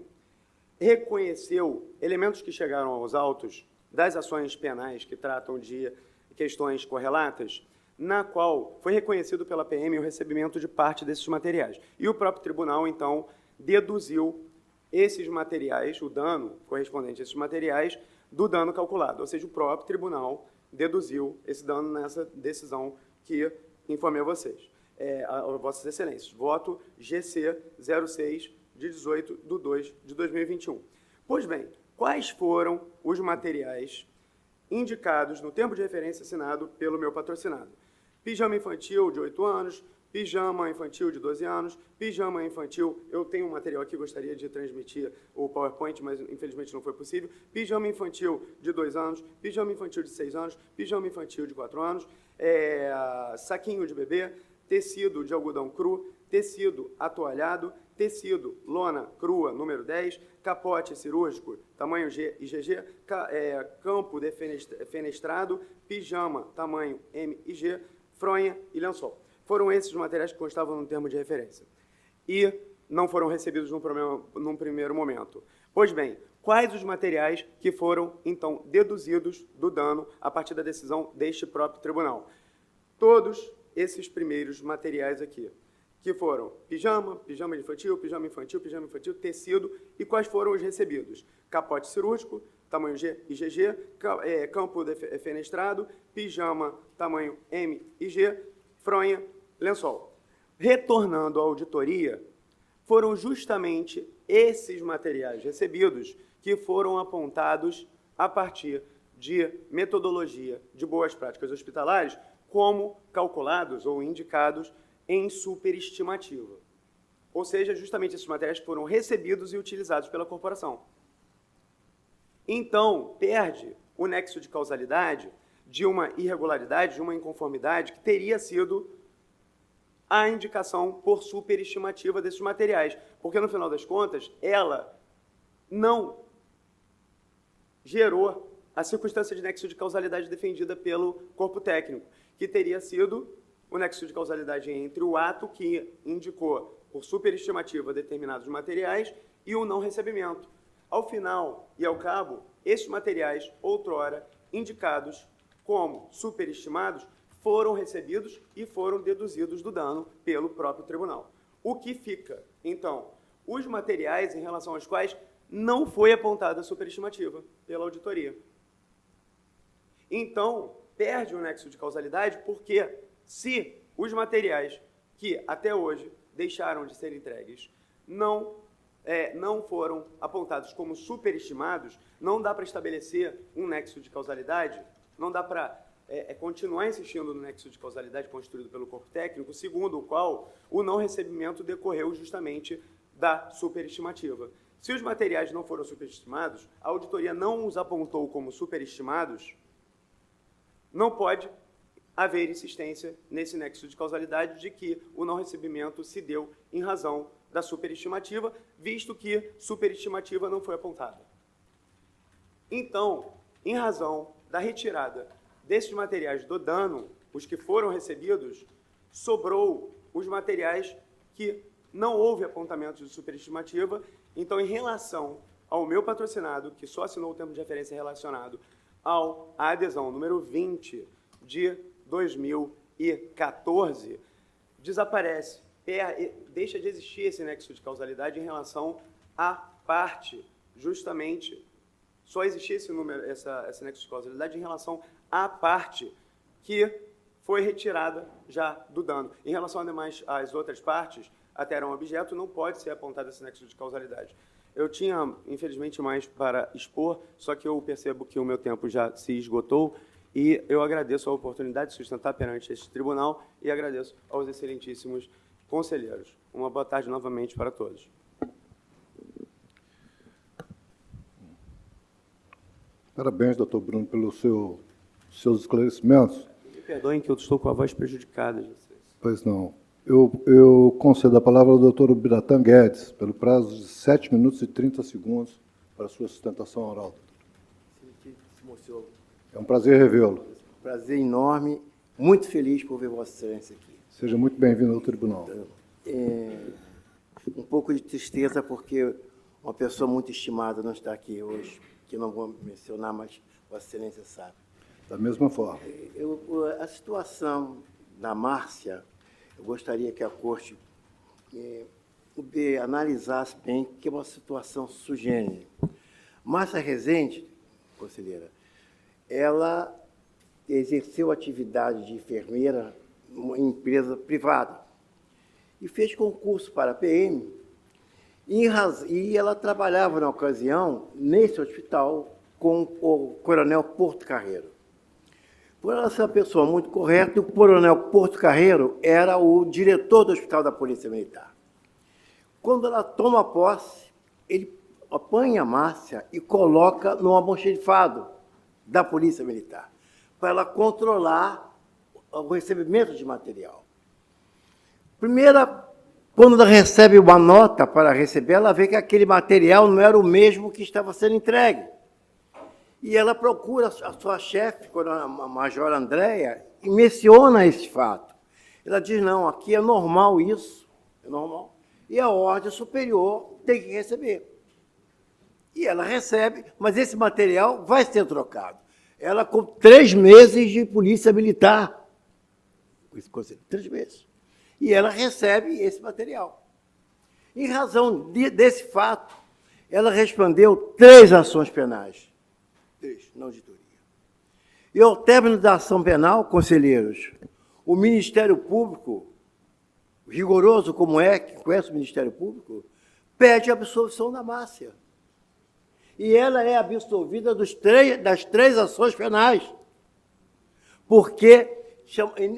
reconheceu elementos que chegaram aos autos das ações penais que tratam de questões correlatas, na qual foi reconhecido pela PM o recebimento de parte desses materiais. E o próprio tribunal, então, deduziu esses materiais, o dano correspondente a esses materiais, do dano calculado. Ou seja, o próprio tribunal deduziu esse dano nessa decisão que informei a vocês. A Vossas Excelências, voto GC 06, de 18 de 2 de 2021. Pois bem, quais foram os materiais indicados no termo de referência assinado pelo meu patrocinado? Pijama infantil de 8 anos, pijama infantil de 12 anos, pijama infantil, eu tenho um material aqui, gostaria de transmitir o PowerPoint, mas infelizmente não foi possível, pijama infantil de 2 anos, pijama infantil de 6 anos, pijama infantil de 4 anos, saquinho de bebê, tecido de algodão cru, tecido atoalhado, tecido lona crua número 10, capote cirúrgico tamanho G e GG, campo defenestrado, pijama tamanho M e G, fronha e lençol. Foram esses os materiais que constavam no termo de referência e não foram recebidos num primeiro momento. Pois bem, quais os materiais que foram, então, deduzidos do dano a partir da decisão deste próprio tribunal? Todos esses primeiros materiais aqui, que foram pijama infantil, tecido, e quais foram os recebidos? Capote cirúrgico, tamanho G e GG, campo defenestrado, pijama, tamanho M e G, fronha, lençol. Retornando à auditoria, foram justamente esses materiais recebidos que foram apontados a partir de metodologia de boas práticas hospitalares como calculados ou indicados em superestimativa. Ou seja, justamente esses materiais que foram recebidos e utilizados pela corporação. Então, perde o nexo de causalidade de uma irregularidade, de uma inconformidade que teria sido a indicação por superestimativa desses materiais. Porque, no final das contas, ela não gerou a circunstância de nexo de causalidade defendida pelo corpo técnico, que teria sido o nexo de causalidade entre o ato que indicou, por superestimativa, determinados materiais e o não recebimento. Ao final e ao cabo, estes materiais, outrora indicados como superestimados, foram recebidos e foram deduzidos do dano pelo próprio tribunal. O que fica, então, os materiais em relação aos quais não foi apontada a superestimativa pela auditoria. Então, perde o nexo de causalidade porque, se os materiais que até hoje deixaram de ser entregues não foram apontados como superestimados, não dá para estabelecer um nexo de causalidade, não dá para continuar insistindo no nexo de causalidade construído pelo corpo técnico, segundo o qual o não recebimento decorreu justamente da superestimativa. Se os materiais não foram superestimados, a auditoria não os apontou como superestimados, não pode haver insistência nesse nexo de causalidade de que o não recebimento se deu em razão da superestimativa, visto que superestimativa não foi apontada. Então, em razão da retirada desses materiais do dano, os que foram recebidos, sobrou os materiais que não houve apontamento de superestimativa. Então, em relação ao meu patrocinado, que só assinou o termo de referência relacionado à adesão número 20 de 2014, desaparece, deixa de existir esse nexo de causalidade em relação à parte, justamente, só existia esse nexo de causalidade em relação à parte que foi retirada já do dano. Em relação às outras partes, até eram objeto, não pode ser apontado esse nexo de causalidade. Eu tinha, infelizmente, mais para expor, só que eu percebo que o meu tempo já se esgotou e eu agradeço a oportunidade de sustentar perante este tribunal e agradeço aos excelentíssimos conselheiros. Uma boa tarde novamente para todos. Parabéns, doutor Bruno, pelos seus esclarecimentos. Me perdoem que eu estou com a voz prejudicada de vocês. Pois não. Eu concedo a palavra ao doutor Ubiratã Guedes, pelo prazo de 7 minutos e 30 segundos para a sua sustentação oral. É um prazer revê-lo. Prazer enorme, muito feliz por ver Vossa Excelência aqui. Seja muito bem-vindo ao tribunal. Um pouco de tristeza porque uma pessoa muito estimada não está aqui hoje, que não vou mencionar, mas Vossa Excelência sabe. Da mesma forma. A situação da Márcia, eu gostaria que a Corte analisasse bem, que é uma situação sui generis. Márcia Rezende, conselheira, ela exerceu atividade de enfermeira em empresa privada e fez concurso para a PM e ela trabalhava, na ocasião, nesse hospital com o coronel Porto Carreiro. Por ela ser uma pessoa muito correta, o coronel Porto Carreiro era o diretor do Hospital da Polícia Militar. Quando ela toma posse, ele apanha a Márcia e coloca no almoxarifado da Polícia Militar, para ela controlar o recebimento de material. Primeira, quando ela recebe uma nota para receber, ela vê que aquele material não era o mesmo que estava sendo entregue. E ela procura a sua chefe, a Major Andréia, e menciona esse fato. Ela diz, não, aqui é normal isso, é normal. E a ordem superior tem que receber. E ela recebe, mas esse material vai ser trocado. Ela com 3 meses de polícia militar. 3 meses. E ela recebe esse material. Em razão desse fato, ela respondeu 3 ações penais. 3, na auditoria. E ao término da ação penal, conselheiros, o Ministério Público, rigoroso como é, que conhece o Ministério Público, pede a absolvição da Márcia. E ela é absolvida das 3 ações penais, porque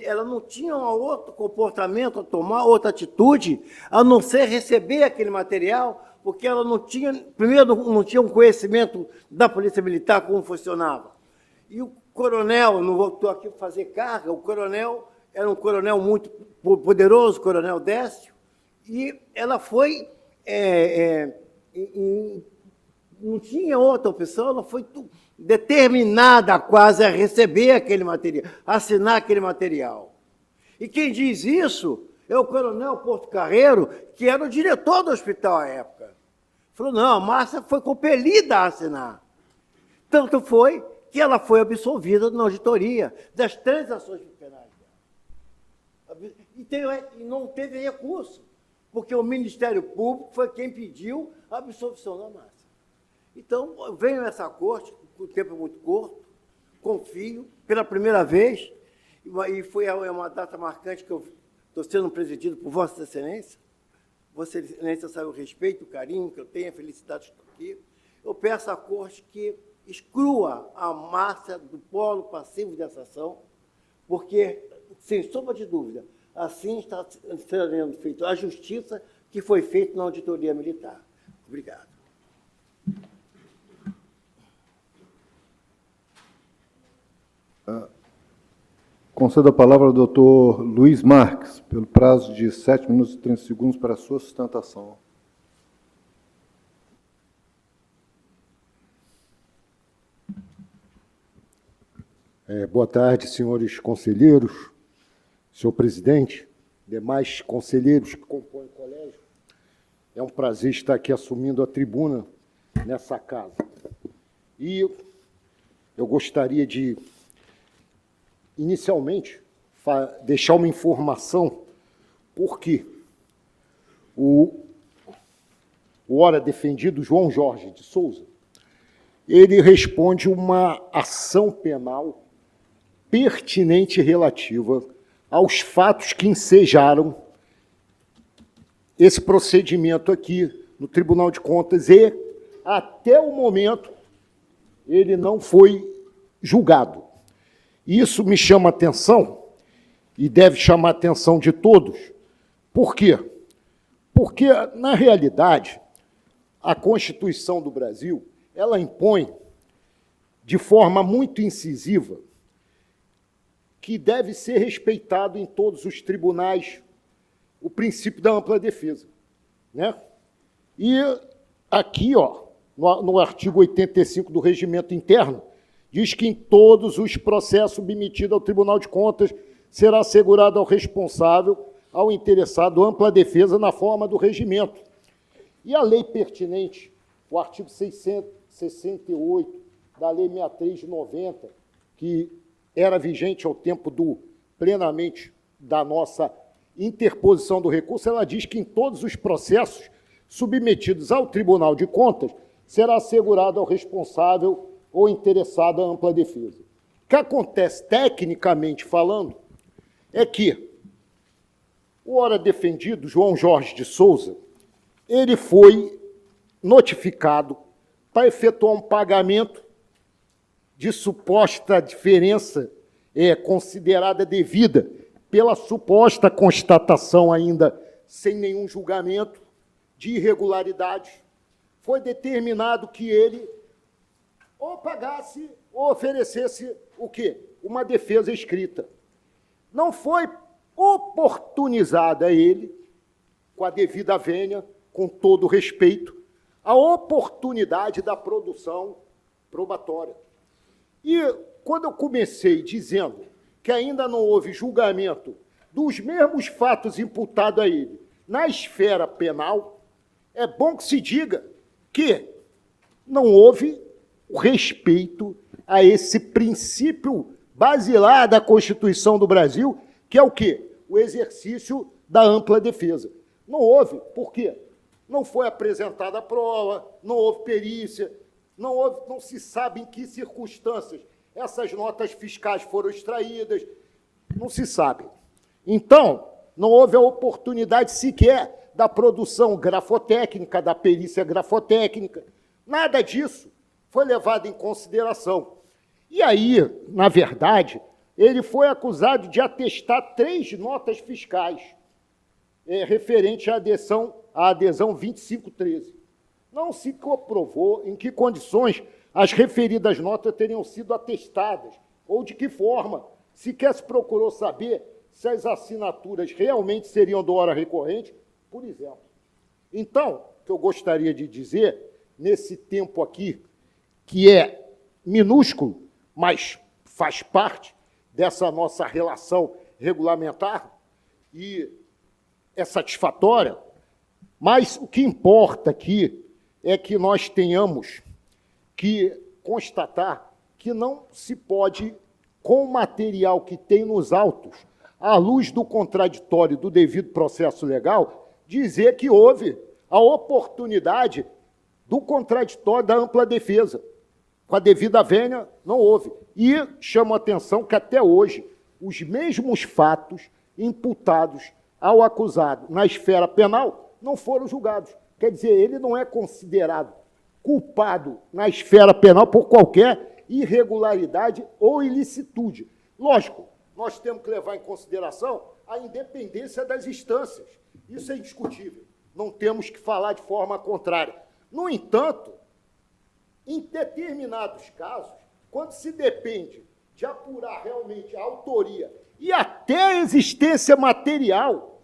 ela não tinha um outro comportamento a tomar, outra atitude, a não ser receber aquele material, porque ela não tinha, primeiro, não tinha um conhecimento da Polícia Militar, como funcionava. E o coronel, não vou aqui fazer carga, o coronel era um coronel muito poderoso, o coronel Décio, e ela foi não tinha outra opção, ela foi determinada quase a receber aquele material, a assinar aquele material. E quem diz isso é o coronel Porto Carreiro, que era o diretor do hospital à época. Falou, não, a Márcia foi compelida a assinar. Tanto foi que ela foi absolvida na auditoria das 3 ações penais dela. E não teve recurso, porque o Ministério Público foi quem pediu a absolvição da Márcia. Então, eu venho a essa corte, o tempo é muito curto, confio, pela primeira vez, e foi uma data marcante que eu estou sendo presidido por Vossa Excelência. Vossa Excelência sabe o respeito, o carinho que eu tenho, a felicidade de estar aqui. Eu peço à corte que exclua a Márcia do polo passivo dessa ação, porque, sem sombra de dúvida, assim está sendo feita a justiça que foi feita na auditoria militar. Obrigado. Concedo a palavra ao doutor Luiz Marques, pelo prazo de 7 minutos e 30 segundos para a sua sustentação. Boa tarde, senhores conselheiros, senhor presidente, demais conselheiros que compõem o colégio. É um prazer estar aqui assumindo a tribuna nessa casa. E eu gostaria de, inicialmente, deixar uma informação, porque o ora defendido João Jorge de Souza, ele responde uma ação penal pertinente e relativa aos fatos que ensejaram esse procedimento aqui no Tribunal de Contas e, até o momento, ele não foi julgado. Isso me chama a atenção, e deve chamar a atenção de todos. Por quê? Porque, na realidade, a Constituição do Brasil, ela impõe, de forma muito incisiva, que deve ser respeitado em todos os tribunais o princípio da ampla defesa, né? E aqui, no artigo 85 do Regimento Interno, diz que em todos os processos submetidos ao Tribunal de Contas será assegurado ao responsável, ao interessado, ampla defesa na forma do regimento. E a lei pertinente, o artigo 668 da Lei 63 de 90, que era vigente ao tempo plenamente da nossa interposição do recurso, ela diz que em todos os processos submetidos ao Tribunal de Contas será assegurado ao responsável ou interessado a ampla defesa. O que acontece, tecnicamente falando, é que o ora defendido, João Jorge de Souza, ele foi notificado para efetuar um pagamento de suposta diferença considerada devida pela suposta constatação ainda sem nenhum julgamento de irregularidade. Foi determinado que ele ou pagasse ou oferecesse o quê? Uma defesa escrita. Não foi oportunizada a ele, com a devida vênia, com todo o respeito, a oportunidade da produção probatória. E quando eu comecei dizendo que ainda não houve julgamento dos mesmos fatos imputados a ele na esfera penal, é bom que se diga que não houve o respeito a esse princípio basilar da Constituição do Brasil, que é o quê? O exercício da ampla defesa. Não houve. Por quê? Não foi apresentada a prova, não houve perícia, não se sabe em que circunstâncias essas notas fiscais foram extraídas, não se sabe. Então, não houve a oportunidade sequer da produção grafotécnica, da perícia grafotécnica. Nada disso foi levado em consideração. E aí, na verdade, ele foi acusado de atestar 3 notas fiscais referente à adesão 2513. Não se comprovou em que condições as referidas notas teriam sido atestadas, ou de que forma. Sequer se procurou saber se as assinaturas realmente seriam do ora recorrente, por exemplo. Então, o que eu gostaria de dizer nesse tempo aqui, que é minúsculo, mas faz parte dessa nossa relação regulamentar e é satisfatória, mas o que importa aqui é que nós tenhamos que constatar que não se pode, com o material que tem nos autos, à luz do contraditório do devido processo legal, dizer que houve a oportunidade do contraditório da ampla defesa. Com a devida vênia, não houve. E chamo a atenção que, até hoje, os mesmos fatos imputados ao acusado na esfera penal não foram julgados. Quer dizer, ele não é considerado culpado na esfera penal por qualquer irregularidade ou ilicitude. Lógico, nós temos que levar em consideração a independência das instâncias. Isso é indiscutível. Não temos que falar de forma contrária. No entanto, em determinados casos, quando se depende de apurar realmente a autoria e até a existência material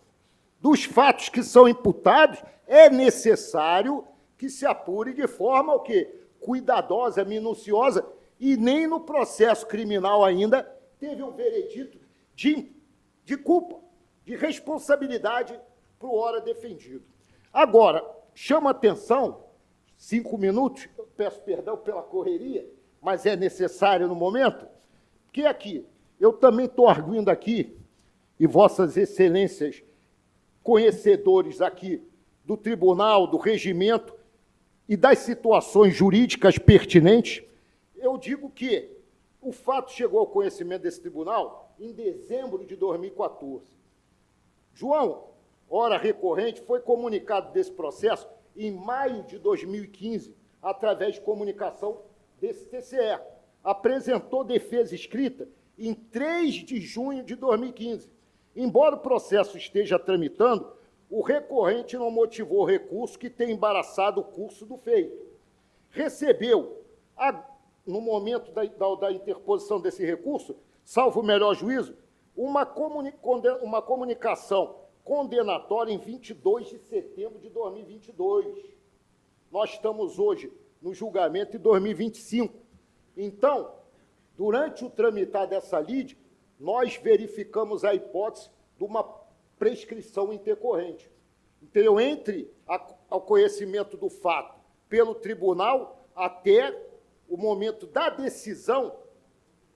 dos fatos que são imputados, é necessário que se apure de forma o quê? Cuidadosa, minuciosa, e nem no processo criminal ainda teve um veredito de culpa, de responsabilidade para o ora defendido. Agora, chama atenção, 5 minutos, eu peço perdão pela correria, mas é necessário no momento, que aqui, eu também estou arguindo aqui, e vossas excelências, conhecedores aqui do tribunal, do regimento e das situações jurídicas pertinentes, eu digo que o fato chegou ao conhecimento desse tribunal em dezembro de 2014. João, ora recorrente, foi comunicado desse processo em maio de 2015, através de comunicação desse TCE. Apresentou defesa escrita em 3 de junho de 2015. Embora o processo esteja tramitando, o recorrente não motivou o recurso que tem embaraçado o curso do feito. Recebeu, no momento da interposição desse recurso, salvo o melhor juízo, uma comunicação condenatória em 22 de setembro de 2022. Nós estamos hoje no julgamento em 2025. Então, durante o tramitar dessa lide, nós verificamos a hipótese de uma prescrição intercorrente. Então, entre ao conhecimento do fato pelo tribunal até o momento da decisão,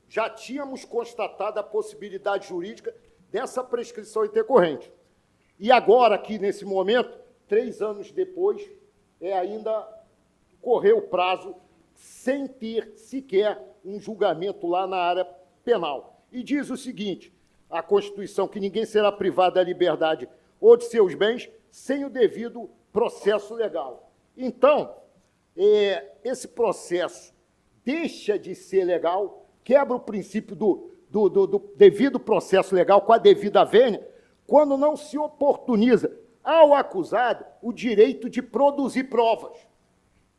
já tínhamos constatado a possibilidade jurídica dessa prescrição intercorrente. E agora, aqui nesse momento, 3 anos depois, ainda correu o prazo sem ter sequer um julgamento lá na área penal. E diz o seguinte, a Constituição, que ninguém será privado da liberdade ou de seus bens sem o devido processo legal. Então, esse processo deixa de ser legal, quebra o princípio do devido processo legal com a devida vênia, quando não se oportuniza ao acusado o direito de produzir provas.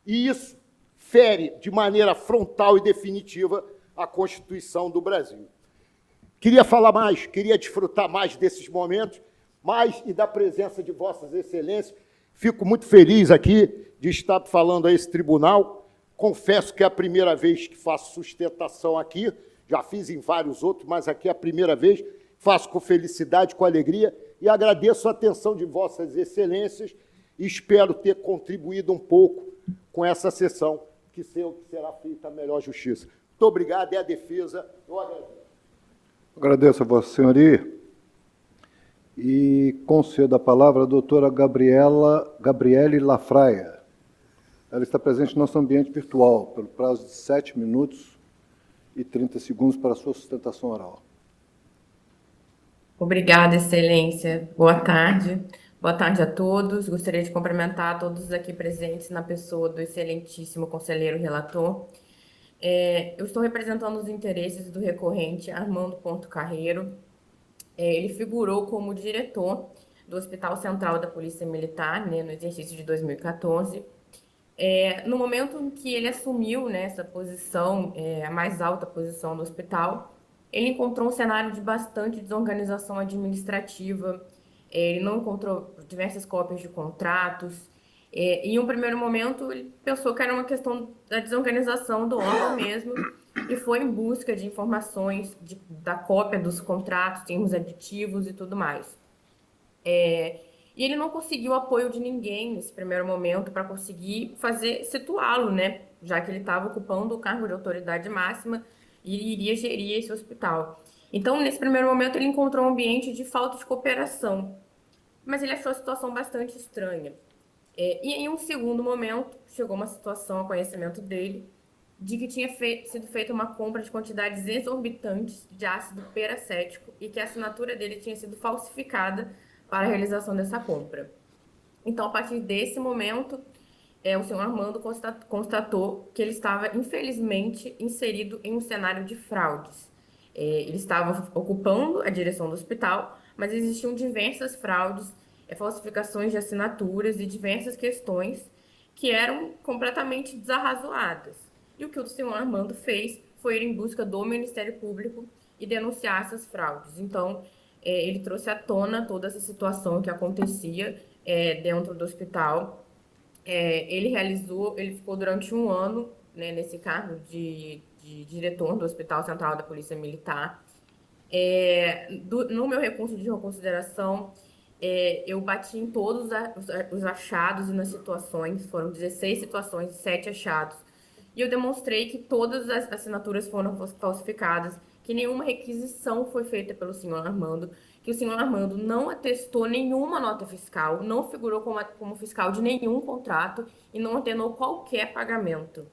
E isso fere de maneira frontal e definitiva a Constituição do Brasil. Queria falar mais, queria desfrutar mais desses momentos, mais e da presença de vossas excelências. Fico muito feliz aqui de estar falando a esse tribunal. Confesso que é a primeira vez que faço sustentação aqui, já fiz em vários outros, mas aqui é a primeira vez. Faço com felicidade, com alegria, e agradeço a atenção de vossas excelências e espero ter contribuído um pouco com essa sessão, que será feita a melhor justiça. Muito obrigado, é a defesa. Eu agradeço. Agradeço a Vossa Senhoria e concedo a palavra à doutora Gabriele Lafraia. Ela está presente no nosso ambiente virtual, pelo prazo de 7 minutos e 30 segundos para a sua sustentação oral. Obrigada, Excelência. Boa tarde. Boa tarde a todos. Gostaria de cumprimentar todos aqui presentes na pessoa do excelentíssimo conselheiro relator. Eu estou representando os interesses do recorrente Armando Ponto Carreiro. Ele figurou como diretor do Hospital Central da Polícia Militar, no exercício de 2014. No momento em que ele assumiu essa posição, a mais alta posição do hospital, ele encontrou um cenário de bastante desorganização administrativa, ele não encontrou diversas cópias de contratos, Em um primeiro momento, ele pensou que era uma questão da desorganização do órgão mesmo e foi em busca de informações da cópia dos contratos, termos aditivos e tudo mais. E ele não conseguiu apoio de ninguém nesse primeiro momento para conseguir situá-lo, né? Já que ele estava ocupando o cargo de autoridade máxima e iria gerir esse hospital. Então, nesse primeiro momento, ele encontrou um ambiente de falta de cooperação, mas ele achou a situação bastante estranha. E em um segundo momento, chegou uma situação ao conhecimento dele de que tinha sido feita uma compra de quantidades exorbitantes de ácido peracético e que a assinatura dele tinha sido falsificada para a realização dessa compra. Então, a partir desse momento, o senhor Armando constatou que ele estava, infelizmente, inserido em um cenário de fraudes. Ele estava ocupando a direção do hospital, mas existiam diversas fraudes, falsificações de assinaturas e diversas questões que eram completamente desarrazoadas. E o que o senhor Armando fez foi ir em busca do Ministério Público e denunciar essas fraudes. Então, ele trouxe à tona toda essa situação que acontecia dentro do hospital. Ele ficou durante um ano, né, nesse cargo de diretor do Hospital Central da Polícia Militar. No meu recurso de reconsideração, eu bati em todos os achados e nas situações, foram 16 situações e 7 achados. E eu demonstrei que todas as assinaturas foram falsificadas, que nenhuma requisição foi feita pelo senhor Armando, que o senhor Armando não atestou nenhuma nota fiscal, não figurou como fiscal de nenhum contrato e não ordenou qualquer pagamento.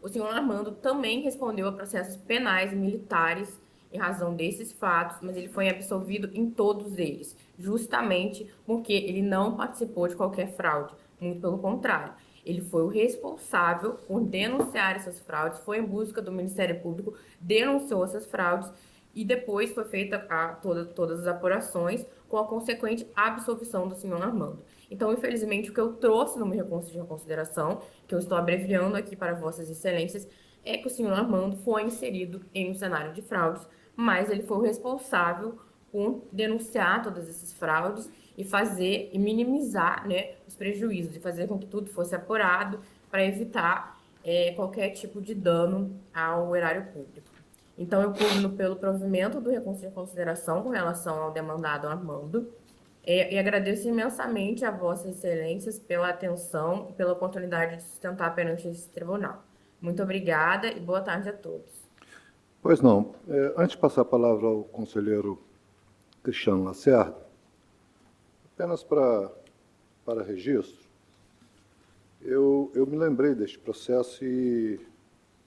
O senhor Armando também respondeu a processos penais e militares em razão desses fatos, mas ele foi absolvido em todos eles, justamente porque ele não participou de qualquer fraude, muito pelo contrário. Ele foi o responsável por denunciar essas fraudes, foi em busca do Ministério Público, denunciou essas fraudes e depois foi feita todas as apurações com a consequente absolvição do senhor Armando. Então, infelizmente, o que eu trouxe no meu recurso de reconsideração, que eu estou abreviando aqui para Vossas Excelências, é que o senhor Armando foi inserido em um cenário de fraudes, mas ele foi o responsável por denunciar todas essas fraudes e minimizar, né, os prejuízos, e fazer com que tudo fosse apurado para evitar qualquer tipo de dano ao erário público. Então, eu pugno pelo provimento do recurso de consideração com relação ao demandado Armando e agradeço imensamente a Vossas Excelências pela atenção e pela oportunidade de sustentar perante esse tribunal. Muito obrigada e boa tarde a todos. Pois não. Antes de passar a palavra ao conselheiro Cristiano Lacerda, apenas para registro, eu me lembrei deste processo e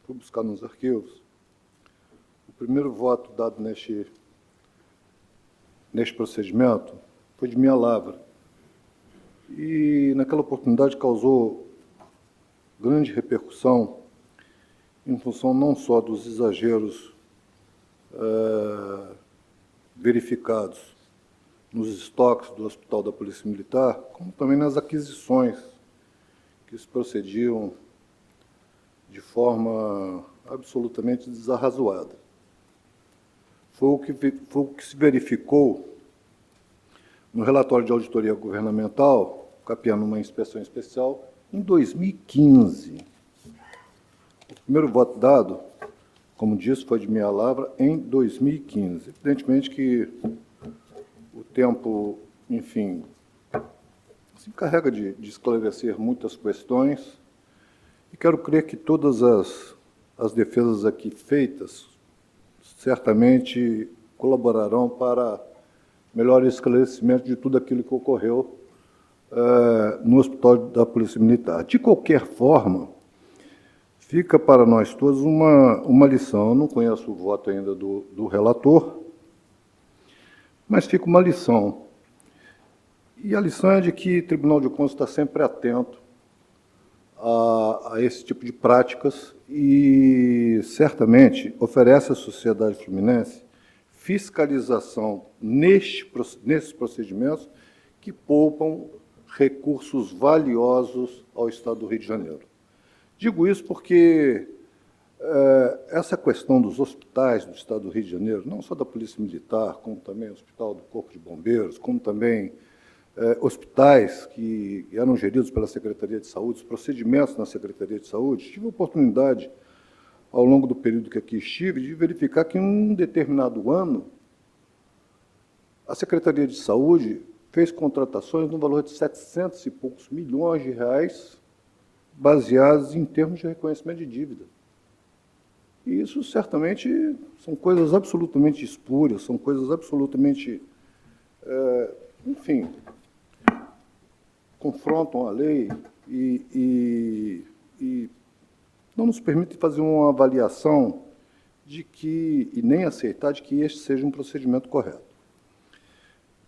fui buscar nos arquivos. O primeiro voto dado neste procedimento foi de minha lavra. E, naquela oportunidade, causou grande repercussão em função não só dos exageros verificados nos estoques do Hospital da Polícia Militar, como também nas aquisições que se procediam de forma absolutamente desarrazoada. Foi o que se verificou no relatório de auditoria governamental, capeando uma inspeção especial, em 2015. O primeiro voto dado, como disse, foi de minha lavra em 2015. Evidentemente que o tempo, enfim, se encarrega de esclarecer muitas questões e quero crer que todas as defesas aqui feitas certamente colaborarão para melhor esclarecimento de tudo aquilo que ocorreu no Hospital da Polícia Militar. De qualquer forma, fica para nós todos uma lição. Eu não conheço o voto ainda do relator, mas fica uma lição. E a lição é de que o Tribunal de Contas está sempre atento a esse tipo de práticas e, certamente, oferece à sociedade fluminense fiscalização nesses procedimentos que poupam recursos valiosos ao Estado do Rio de Janeiro. Digo isso porque essa questão dos hospitais do Estado do Rio de Janeiro, não só da Polícia Militar, como também o Hospital do Corpo de Bombeiros, como também hospitais que eram geridos pela Secretaria de Saúde, os procedimentos na Secretaria de Saúde, tive a oportunidade, ao longo do período que aqui estive, de verificar que em um determinado ano, a Secretaria de Saúde fez contratações no valor de 700 e poucos milhões de reais, baseados em termos de reconhecimento de dívida. E isso, certamente, são coisas absolutamente espúrias, são coisas absolutamente, enfim, confrontam a lei e não nos permitem fazer uma avaliação de que, e nem aceitar de que este seja um procedimento correto.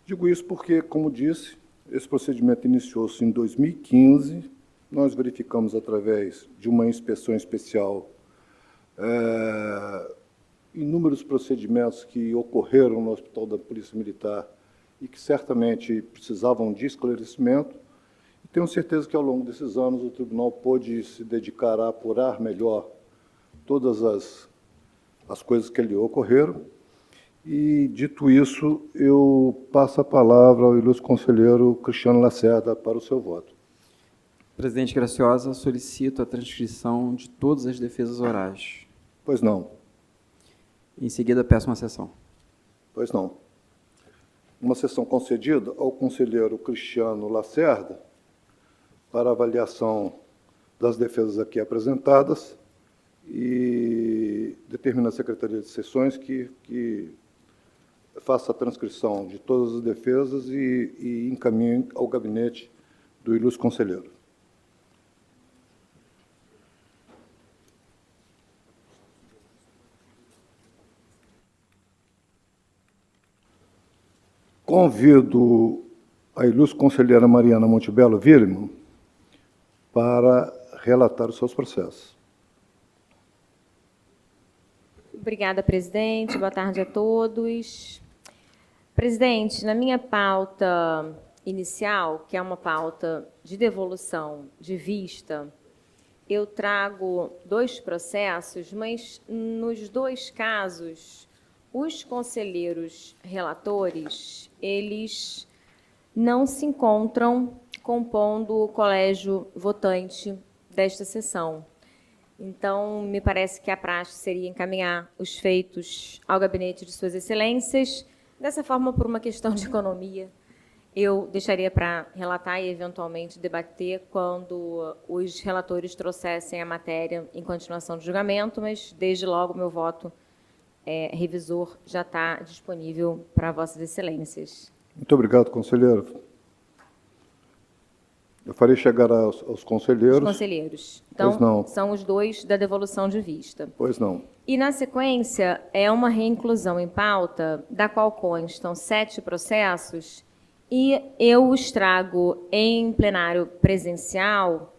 Digo isso porque, como disse, esse procedimento iniciou-se em 2015, nós verificamos através de uma inspeção especial inúmeros procedimentos que ocorreram no Hospital da Polícia Militar e que certamente precisavam de esclarecimento. E tenho certeza que, ao longo desses anos, o tribunal pôde se dedicar a apurar melhor todas as coisas que ali ocorreram. E, dito isso, eu passo a palavra ao ilustre conselheiro Cristiano Lacerda para o seu voto. Presidente Graciosa, solicito a transcrição de todas as defesas orais. Pois não. Em seguida, peço uma sessão. Pois não. Uma sessão concedida ao conselheiro Cristiano Lacerda para avaliação das defesas aqui apresentadas e determina a Secretaria de Sessões que faça a transcrição de todas as defesas e encaminhe ao gabinete do ilustre conselheiro. Convido a ilustre conselheira Mariana Montebello Wirman para relatar os seus processos. Obrigada, presidente. Boa tarde a todos. Presidente, na minha pauta inicial, que é uma pauta de devolução de vista, eu trago 2 processos, mas nos 2 casos, os conselheiros relatores, eles não se encontram compondo o colégio votante desta sessão. Então, me parece que a praxe seria encaminhar os feitos ao gabinete de Suas Excelências. Dessa forma, por uma questão de economia, eu deixaria para relatar e, eventualmente, debater quando os relatores trouxessem a matéria em continuação do julgamento, mas, desde logo, meu voto revisor já está disponível para Vossas Excelências. Muito obrigado, conselheiro. Eu farei chegar aos conselheiros. Os conselheiros. Então, são os 2 da devolução de vista. Pois não. E, na sequência, é uma reinclusão em pauta, da qual constam 7 processos, e eu os trago em plenário presencial,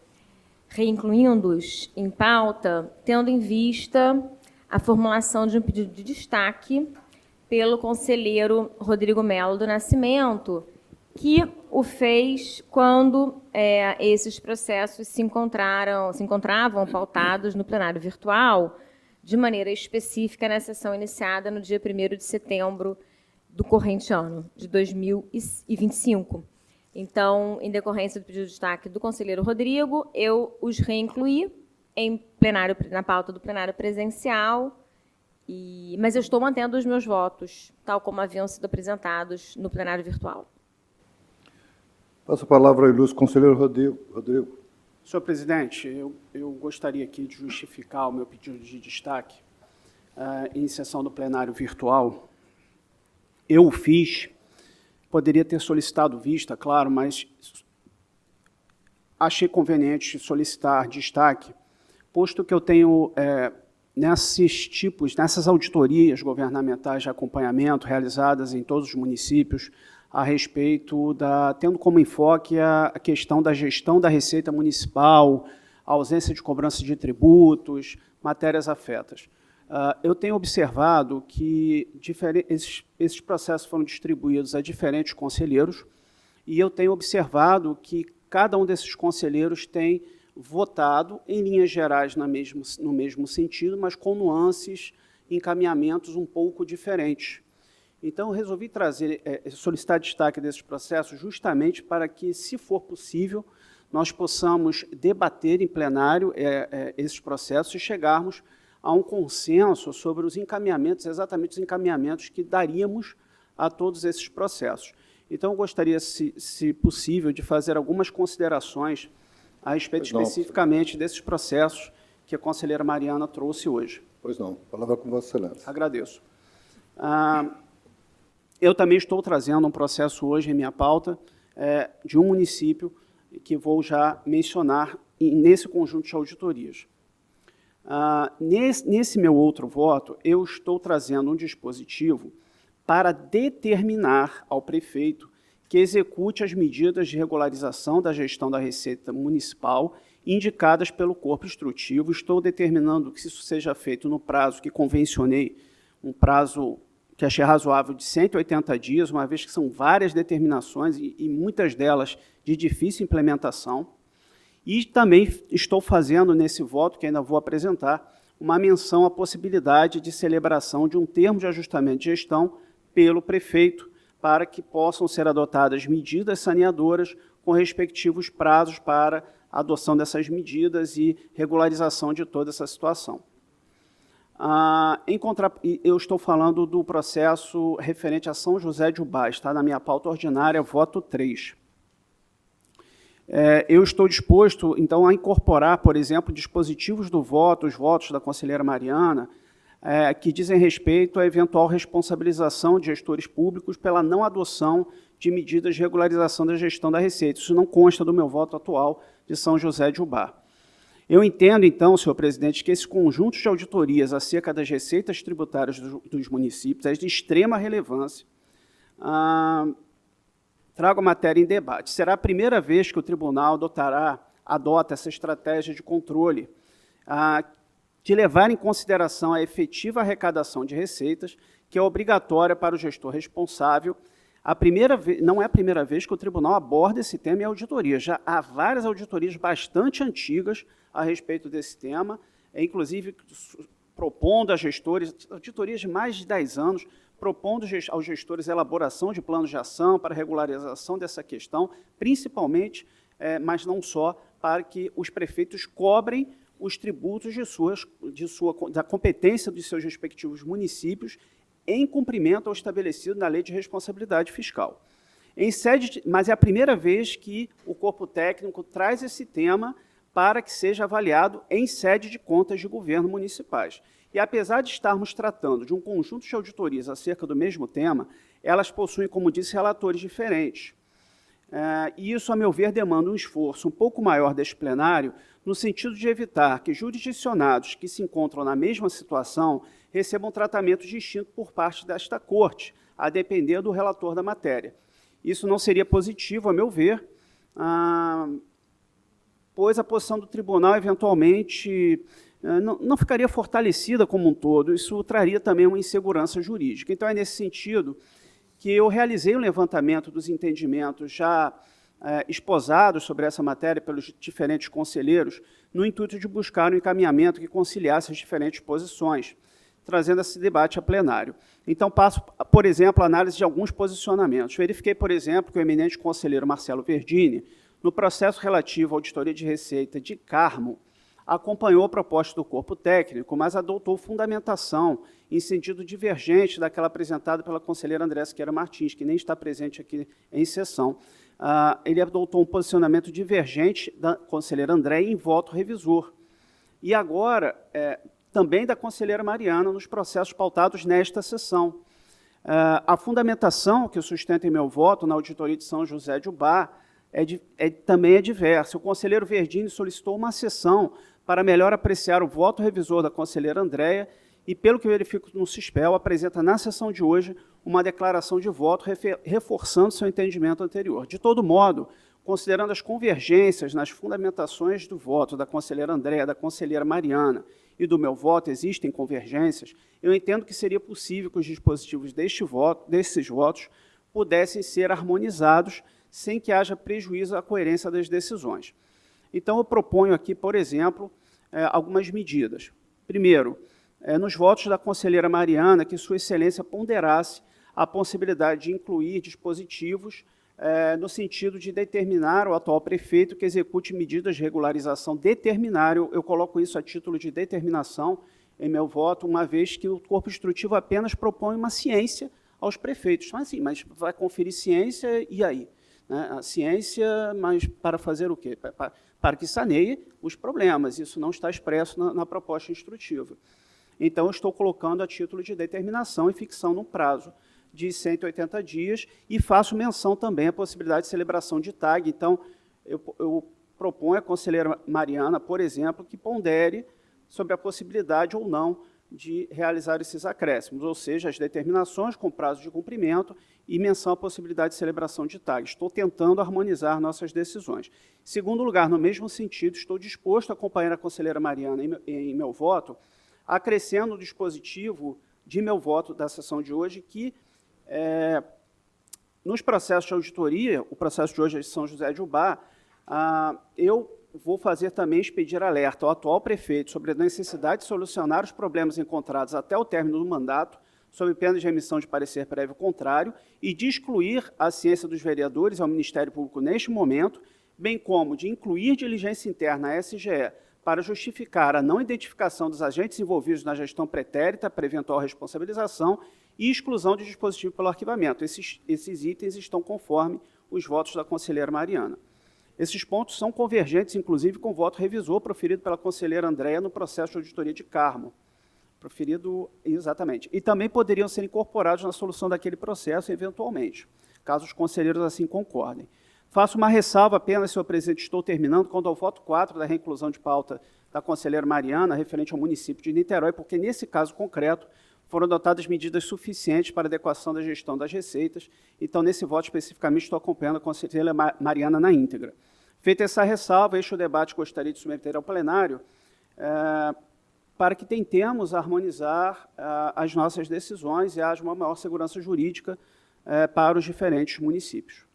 reincluindo-os em pauta, tendo em vista a formulação de um pedido de destaque pelo conselheiro Rodrigo Melo do Nascimento, que o fez quando esses processos se encontravam pautados no plenário virtual, de maneira específica na sessão iniciada no dia 1º de setembro do corrente ano, de 2025. Então, em decorrência do pedido de destaque do conselheiro Rodrigo, eu os reincluí em plenário, na pauta do plenário presencial, mas eu estou mantendo os meus votos, tal como haviam sido apresentados no plenário virtual. Passo a palavra ao ilustre conselheiro Rodrigo. Senhor presidente, eu gostaria aqui de justificar o meu pedido de destaque em sessão do plenário virtual. Eu o fiz, poderia ter solicitado vista, claro, mas achei conveniente solicitar destaque, posto que eu tenho, nessas auditorias governamentais de acompanhamento realizadas em todos os municípios, a respeito tendo como enfoque a questão da gestão da Receita Municipal, a ausência de cobrança de tributos, matérias afetas. Eu tenho observado que esses processos foram distribuídos a diferentes conselheiros e eu tenho observado que cada um desses conselheiros tem votado, em linhas gerais, no mesmo sentido, mas com nuances, encaminhamentos um pouco diferentes. Então, eu resolvi solicitar destaque desses processos justamente para que, se for possível, nós possamos debater em plenário esses processos e chegarmos a um consenso sobre os encaminhamentos, exatamente os encaminhamentos que daríamos a todos esses processos. Então, eu gostaria, se possível, de fazer algumas considerações a respeito especificamente desses processos que a conselheira Mariana trouxe hoje. Pois não. A palavra com Vossa Excelência. Agradeço. Eu também estou trazendo um processo hoje em minha pauta de um município que vou já mencionar nesse conjunto de auditorias. Nesse meu outro voto, eu estou trazendo um dispositivo para determinar ao prefeito que execute as medidas de regularização da gestão da Receita Municipal indicadas pelo corpo instrutivo. Estou determinando que isso seja feito no prazo que convencionei, um prazo que achei razoável de 180 dias, uma vez que são várias determinações e muitas delas de difícil implementação. E também estou fazendo nesse voto, que ainda vou apresentar, uma menção à possibilidade de celebração de um termo de ajustamento de gestão pelo prefeito, para que possam ser adotadas medidas saneadoras com respectivos prazos para a adoção dessas medidas e regularização de toda essa situação. Eu estou falando do processo referente a São José de Ubá, está na minha pauta ordinária, voto 3. Eu estou disposto, então, a incorporar, por exemplo, dispositivos do voto, os votos da conselheira Mariana, que dizem respeito à eventual responsabilização de gestores públicos pela não adoção de medidas de regularização da gestão da Receita. Isso não consta do meu voto atual de São José de Ubá. Eu entendo, então, senhor presidente, que esse conjunto de auditorias acerca das receitas tributárias dos municípios é de extrema relevância. Trago a matéria em debate. Será a primeira vez que o tribunal adota essa estratégia de controle, de levar em consideração a efetiva arrecadação de receitas, que é obrigatória para o gestor responsável. Não é a primeira vez que o tribunal aborda esse tema em auditoria. Já há várias auditorias bastante antigas a respeito desse tema, inclusive propondo a gestores, auditorias de mais de 10 anos, propondo aos gestores a elaboração de planos de ação para regularização dessa questão, principalmente, mas não só, para que os prefeitos cobrem os tributos da competência dos seus respectivos municípios em cumprimento ao estabelecido na Lei de Responsabilidade Fiscal. Mas é a primeira vez que o corpo técnico traz esse tema para que seja avaliado em sede de contas de governo municipais. E, apesar de estarmos tratando de um conjunto de auditorias acerca do mesmo tema, elas possuem, como disse, relatores diferentes. E isso, a meu ver, demanda um esforço um pouco maior deste plenário, no sentido de evitar que jurisdicionados que se encontram na mesma situação recebam tratamento distinto por parte desta Corte, a depender do relator da matéria. Isso não seria positivo, a meu ver, pois a posição do tribunal, eventualmente, não ficaria fortalecida como um todo. Isso traria também uma insegurança jurídica. Então, é nesse sentido que eu realizei um levantamento dos entendimentos já esposados sobre essa matéria pelos diferentes conselheiros, no intuito de buscar um encaminhamento que conciliasse as diferentes posições, trazendo esse debate a plenário. Então, passo, por exemplo, a análise de alguns posicionamentos. Verifiquei, por exemplo, que o eminente conselheiro Marcelo Verdini, no processo relativo à auditoria de receita de Carmo, acompanhou a proposta do corpo técnico, mas adotou fundamentação em sentido divergente daquela apresentada pela conselheira Andréa Siqueira Martins, que nem está presente aqui em sessão. Ele adotou um posicionamento divergente da conselheira Andréa em voto revisor. E agora, também da conselheira Mariana, nos processos pautados nesta sessão. A fundamentação que sustenta em meu voto na auditoria de São José de Ubá também é diversa. O conselheiro Verdini solicitou uma sessão para melhor apreciar o voto revisor da conselheira Andréa e, pelo que verifico no CISPEL, apresenta na sessão de hoje uma declaração de voto reforçando seu entendimento anterior. De todo modo, considerando as convergências nas fundamentações do voto da conselheira Andréa, da conselheira Mariana e do meu voto, existem convergências, eu entendo que seria possível que os dispositivos desses votos pudessem ser harmonizados sem que haja prejuízo à coerência das decisões. Então, eu proponho aqui, por exemplo, algumas medidas. Primeiro, nos votos da conselheira Mariana, que Sua Excelência ponderasse a possibilidade de incluir dispositivos no sentido de determinar o atual prefeito que execute medidas de regularização, eu coloco isso a título de determinação em meu voto, uma vez que o corpo instrutivo apenas propõe uma ciência aos prefeitos. Mas, sim, mas vai conferir ciência, e aí? Né? A ciência, mas para fazer o quê? Para que saneie os problemas. Isso não está expresso na proposta instrutiva. Então, eu estou colocando a título de determinação e fixação no prazo de 180 dias, e faço menção também à possibilidade de celebração de TAG. Então, eu proponho à conselheira Mariana, por exemplo, que pondere sobre a possibilidade ou não de realizar esses acréscimos, ou seja, as determinações com prazo de cumprimento e menção à possibilidade de celebração de TAG. Estou tentando harmonizar nossas decisões. Em segundo lugar, no mesmo sentido, estou disposto a acompanhar a conselheira Mariana em meu voto, acrescendo o dispositivo de meu voto da sessão de hoje, que nos processos de auditoria, o processo de hoje é de São José de Ubá, eu vou fazer também expedir alerta ao atual prefeito sobre a necessidade de solucionar os problemas encontrados até o término do mandato, sob pena de emissão de parecer prévio contrário, e de excluir a ciência dos vereadores ao Ministério Público neste momento, bem como de incluir diligência interna à SGE para justificar a não identificação dos agentes envolvidos na gestão pretérita para eventual responsabilização e exclusão de dispositivo pelo arquivamento. Esses itens estão conforme os votos da conselheira Mariana. Esses pontos são convergentes, inclusive, com o voto revisor proferido pela conselheira Andréa no processo de auditoria de Carmo. Proferido exatamente. E também poderiam ser incorporados na solução daquele processo, eventualmente, caso os conselheiros assim concordem. Faço uma ressalva apenas, senhor presidente, estou terminando, quanto ao voto 4 da reinclusão de pauta da conselheira Mariana, referente ao município de Niterói, porque, nesse caso concreto, foram adotadas medidas suficientes para adequação da gestão das receitas. Então, nesse voto especificamente, estou acompanhando a conselheira Mariana na íntegra. Feita essa ressalva, este o debate gostaria de submeter ao plenário, para que tentemos harmonizar as nossas decisões e haja uma maior segurança jurídica para os diferentes municípios.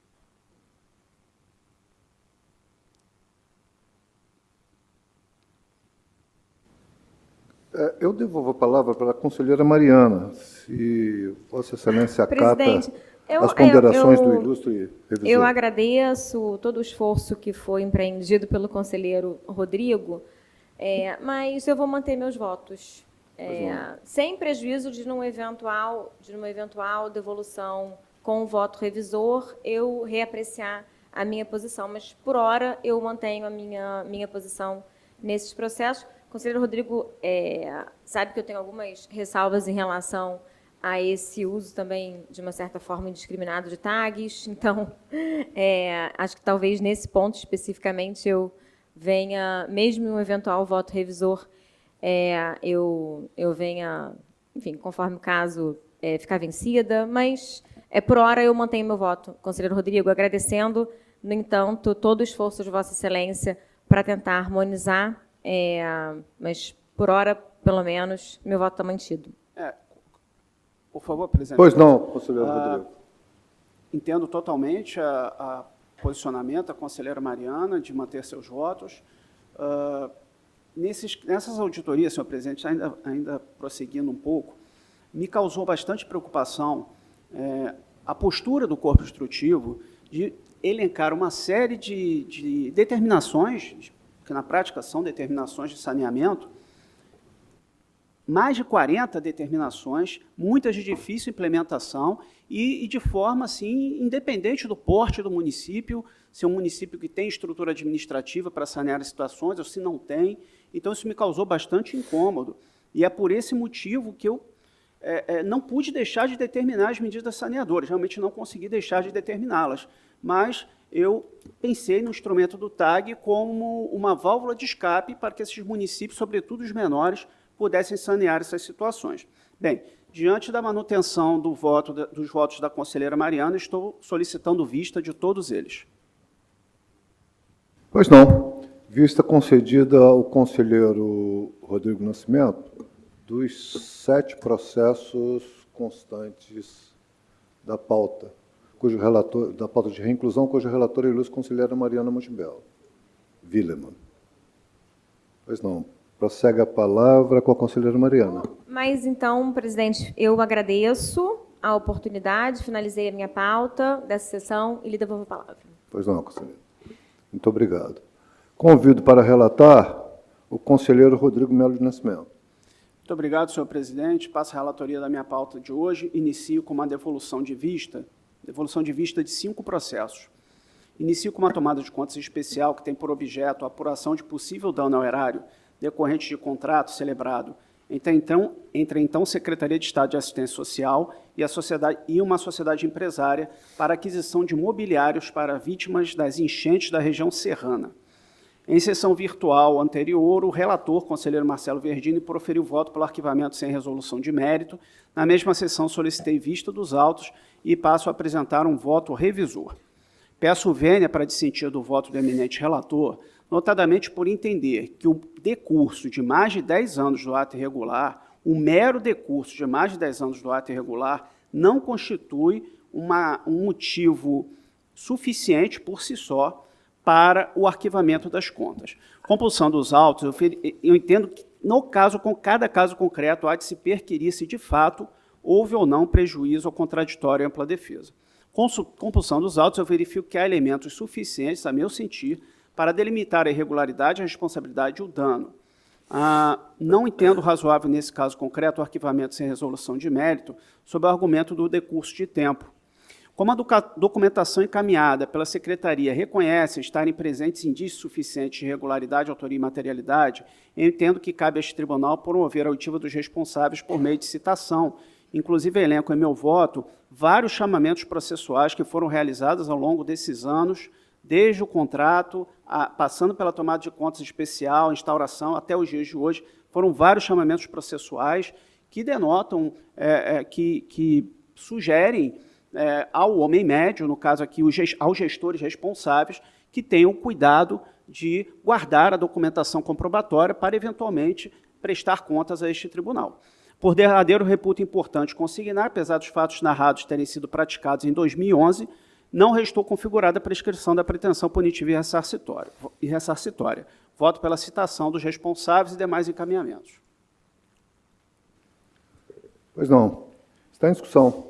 Eu devolvo a palavra para a conselheira Mariana, se Vossa Excelência acata as ponderações do ilustre revisor. Eu agradeço todo o esforço que foi empreendido pelo conselheiro Rodrigo, mas eu vou manter meus votos, sem prejuízo de uma eventual devolução com o voto revisor, eu reapreciar a minha posição, mas, por hora, eu mantenho a minha posição nesses processos. O conselheiro Rodrigo sabe que eu tenho algumas ressalvas em relação a esse uso também, de uma certa forma, indiscriminado de tags. Então, acho que talvez nesse ponto especificamente eu venha, mesmo em um eventual voto revisor, eu venha, enfim, conforme o caso, ficar vencida, mas por hora eu mantenho meu voto. Conselheiro Rodrigo, agradecendo, no entanto, todo o esforço de Vossa Excelência para tentar harmonizar, mas, por hora, pelo menos, meu voto está mantido. Por favor, presidente. Pois não, conselheiro Rodrigo. Entendo totalmente o posicionamento da conselheira Mariana de manter seus votos. Nessas auditorias, senhor presidente, ainda prosseguindo um pouco, me causou bastante preocupação a postura do corpo instrutivo de elencar uma série de determinações, que na prática são determinações de saneamento, mais de 40 determinações, muitas de difícil implementação e de forma assim, independente do porte do município, se é um município que tem estrutura administrativa para sanear as situações ou se não tem. Então, isso me causou bastante incômodo. E é por esse motivo que eu não pude deixar de determinar as medidas saneadoras, realmente não consegui deixar de determiná-las, mas eu pensei no instrumento do TAG como uma válvula de escape para que esses municípios, sobretudo os menores, pudessem sanear essas situações. Bem, diante da manutenção dos votos da conselheira Mariana, estou solicitando vista de todos eles. Pois não. Vista concedida ao conselheiro Rodrigo Nascimento dos 7 processos constantes da pauta, da pauta de reinclusão, cujo relator é a ilustre conselheira Mariana Montebello Willemann. Pois não. Prossegue a palavra com a conselheira Mariana. Mas, então, presidente, eu agradeço a oportunidade, finalizei a minha pauta dessa sessão e lhe devolvo a palavra. Pois não, conselheiro. Muito obrigado. Convido para relatar o conselheiro Rodrigo Melo de Nascimento. Muito obrigado, senhor presidente. Passo a relatoria da minha pauta de hoje. Inicio com uma devolução de vista de 5 processos. Inicio com uma tomada de contas especial que tem por objeto a apuração de possível dano ao erário decorrente de contrato celebrado entre então Secretaria de Estado de Assistência Social e uma sociedade empresária para aquisição de mobiliários para vítimas das enchentes da região serrana. Em sessão virtual anterior, o relator, conselheiro Marcelo Verdini, proferiu voto pelo arquivamento sem resolução de mérito. Na mesma sessão, solicitei vista dos autos e passo a apresentar um voto revisor. Peço vênia para dissentir do voto do eminente relator, notadamente por entender que o decurso de mais de 10 anos do ato irregular, o mero decurso de mais de 10 anos do ato irregular, não constitui um motivo suficiente por si só para o arquivamento das contas. Compulsão dos autos, eu entendo que, com cada caso concreto, há de se perquirir se, de fato, houve ou não prejuízo ao contraditório e ampla defesa. Compulsão dos autos, eu verifico que há elementos suficientes, a meu sentir, para delimitar a irregularidade, a responsabilidade e o dano. Não entendo razoável, nesse caso concreto, o arquivamento sem resolução de mérito, sob o argumento do decurso de tempo. Como a documentação encaminhada pela Secretaria reconhece estarem presentes indícios suficientes de irregularidade, autoria e materialidade, eu entendo que cabe a este tribunal promover a oitiva dos responsáveis por meio de citação. Inclusive, elenco em meu voto vários chamamentos processuais que foram realizados ao longo desses anos, desde o contrato, passando pela tomada de contas especial, instauração, até os dias de hoje. Foram vários chamamentos processuais que denotam, que sugerem ao homem médio, no caso aqui, aos gestores responsáveis, que tenham cuidado de guardar a documentação comprobatória para, eventualmente, prestar contas a este tribunal. Por derradeiro, reputo importante consignar, apesar dos fatos narrados terem sido praticados em 2011, não restou configurada a prescrição da pretensão punitiva e ressarcitória. Voto pela citação dos responsáveis e demais encaminhamentos. Pois não. Está em discussão.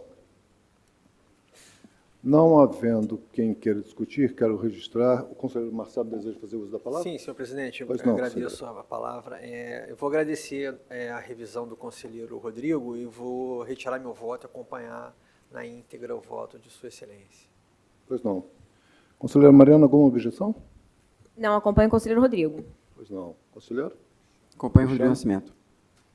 Não havendo quem queira discutir, quero registrar. O conselheiro Marcelo deseja fazer uso da palavra? Sim, senhor presidente, Pois eu não, agradeço a palavra. Eu vou agradecer a revisão do conselheiro Rodrigo e vou retirar meu voto e acompanhar na íntegra o voto de sua excelência. Pois não. Conselheira Mariana, alguma objeção? Não, acompanho o conselheiro Rodrigo. Pois não. Conselheiro? Acompanho o Rodrigo Nascimento.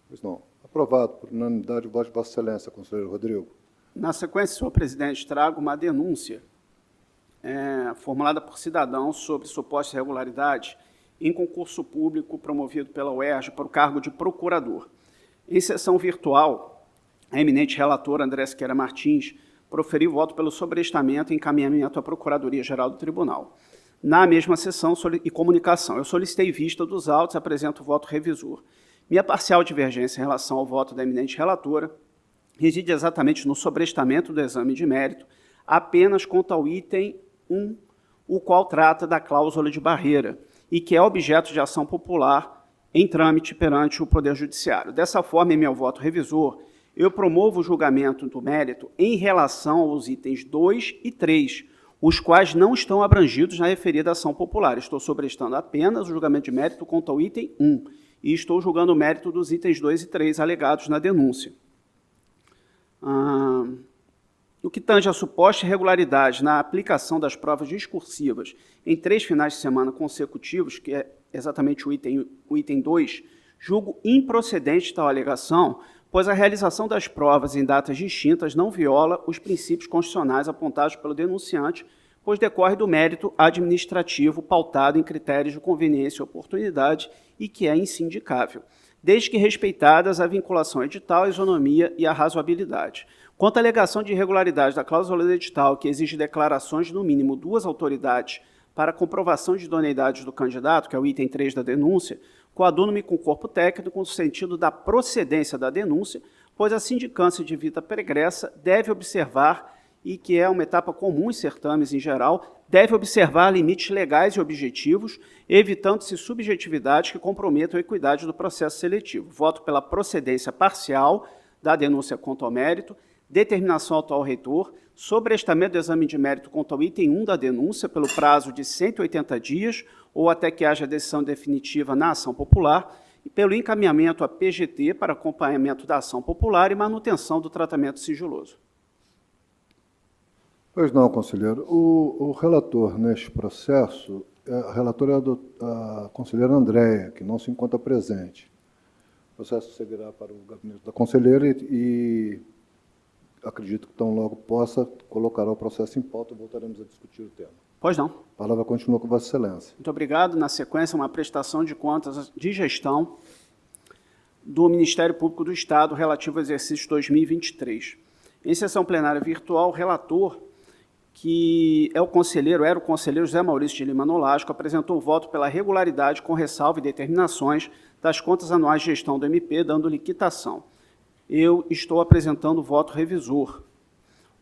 Pois não. Aprovado por unanimidade, voto de Vossa Excelência, conselheiro Rodrigo. Na sequência, senhor presidente, trago uma denúncia formulada por cidadãos sobre suposta irregularidade em concurso público promovido pela UERJ para o cargo de procurador. Em sessão virtual, a eminente relatora André Siqueira Martins proferiu voto pelo sobrestamento e encaminhamento à Procuradoria-Geral do Tribunal. Na mesma sessão e comunicação, eu solicitei vista dos autos e apresento o voto revisor. Minha parcial divergência em relação ao voto da eminente relatora reside exatamente no sobrestamento do exame de mérito, apenas quanto ao item 1, o qual trata da cláusula de barreira, e que é objeto de ação popular em trâmite perante o Poder Judiciário. Dessa forma, em meu voto revisor, eu promovo o julgamento do mérito em relação aos itens 2 e 3, os quais não estão abrangidos na referida ação popular. Estou sobrestando apenas o julgamento de mérito quanto ao item 1, e estou julgando o mérito dos itens 2 e 3 alegados na denúncia. No que tange a suposta irregularidade na aplicação das provas discursivas em 3 finais de semana consecutivos, que é exatamente o item 2, julgo improcedente tal alegação, pois a realização das provas em datas distintas não viola os princípios constitucionais apontados pelo denunciante, pois decorre do mérito administrativo pautado em critérios de conveniência e oportunidade e que é insindicável, desde que respeitadas a vinculação edital, a isonomia e a razoabilidade. Quanto à alegação de irregularidade da cláusula do edital, que exige declarações de no mínimo 2 autoridades para comprovação de idoneidade do candidato, que é o item 3 da denúncia, coaduno-me com o corpo técnico no sentido da procedência da denúncia, pois a sindicância de vita pregressa deve observar, e que é uma etapa comum em certames em geral, deve observar limites legais e objetivos, evitando-se subjetividades que comprometam a equidade do processo seletivo. Voto pela procedência parcial da denúncia quanto ao mérito, determinação atual reitor, sobrestamento do exame de mérito quanto ao item 1 da denúncia pelo prazo de 180 dias ou até que haja decisão definitiva na ação popular e pelo encaminhamento à PGT para acompanhamento da ação popular e manutenção do tratamento sigiloso. Pois não, conselheiro. O relator neste processo, a relatora é a conselheira Andréia, que não se encontra presente. O processo seguirá para o gabinete da conselheira e acredito que tão logo possa, colocará o processo em pauta e voltaremos a discutir o tema. Pois não. A palavra continua com Vossa Excelência. Muito obrigado. Na sequência, uma prestação de contas de gestão do Ministério Público do Estado relativo ao exercício 2023. Em sessão plenária virtual, o relator, que era o conselheiro José Maurício de Lima Nolasco, apresentou o voto pela regularidade com ressalva e determinações das contas anuais de gestão do MP, dando-lhe quitação. Eu estou apresentando o voto revisor.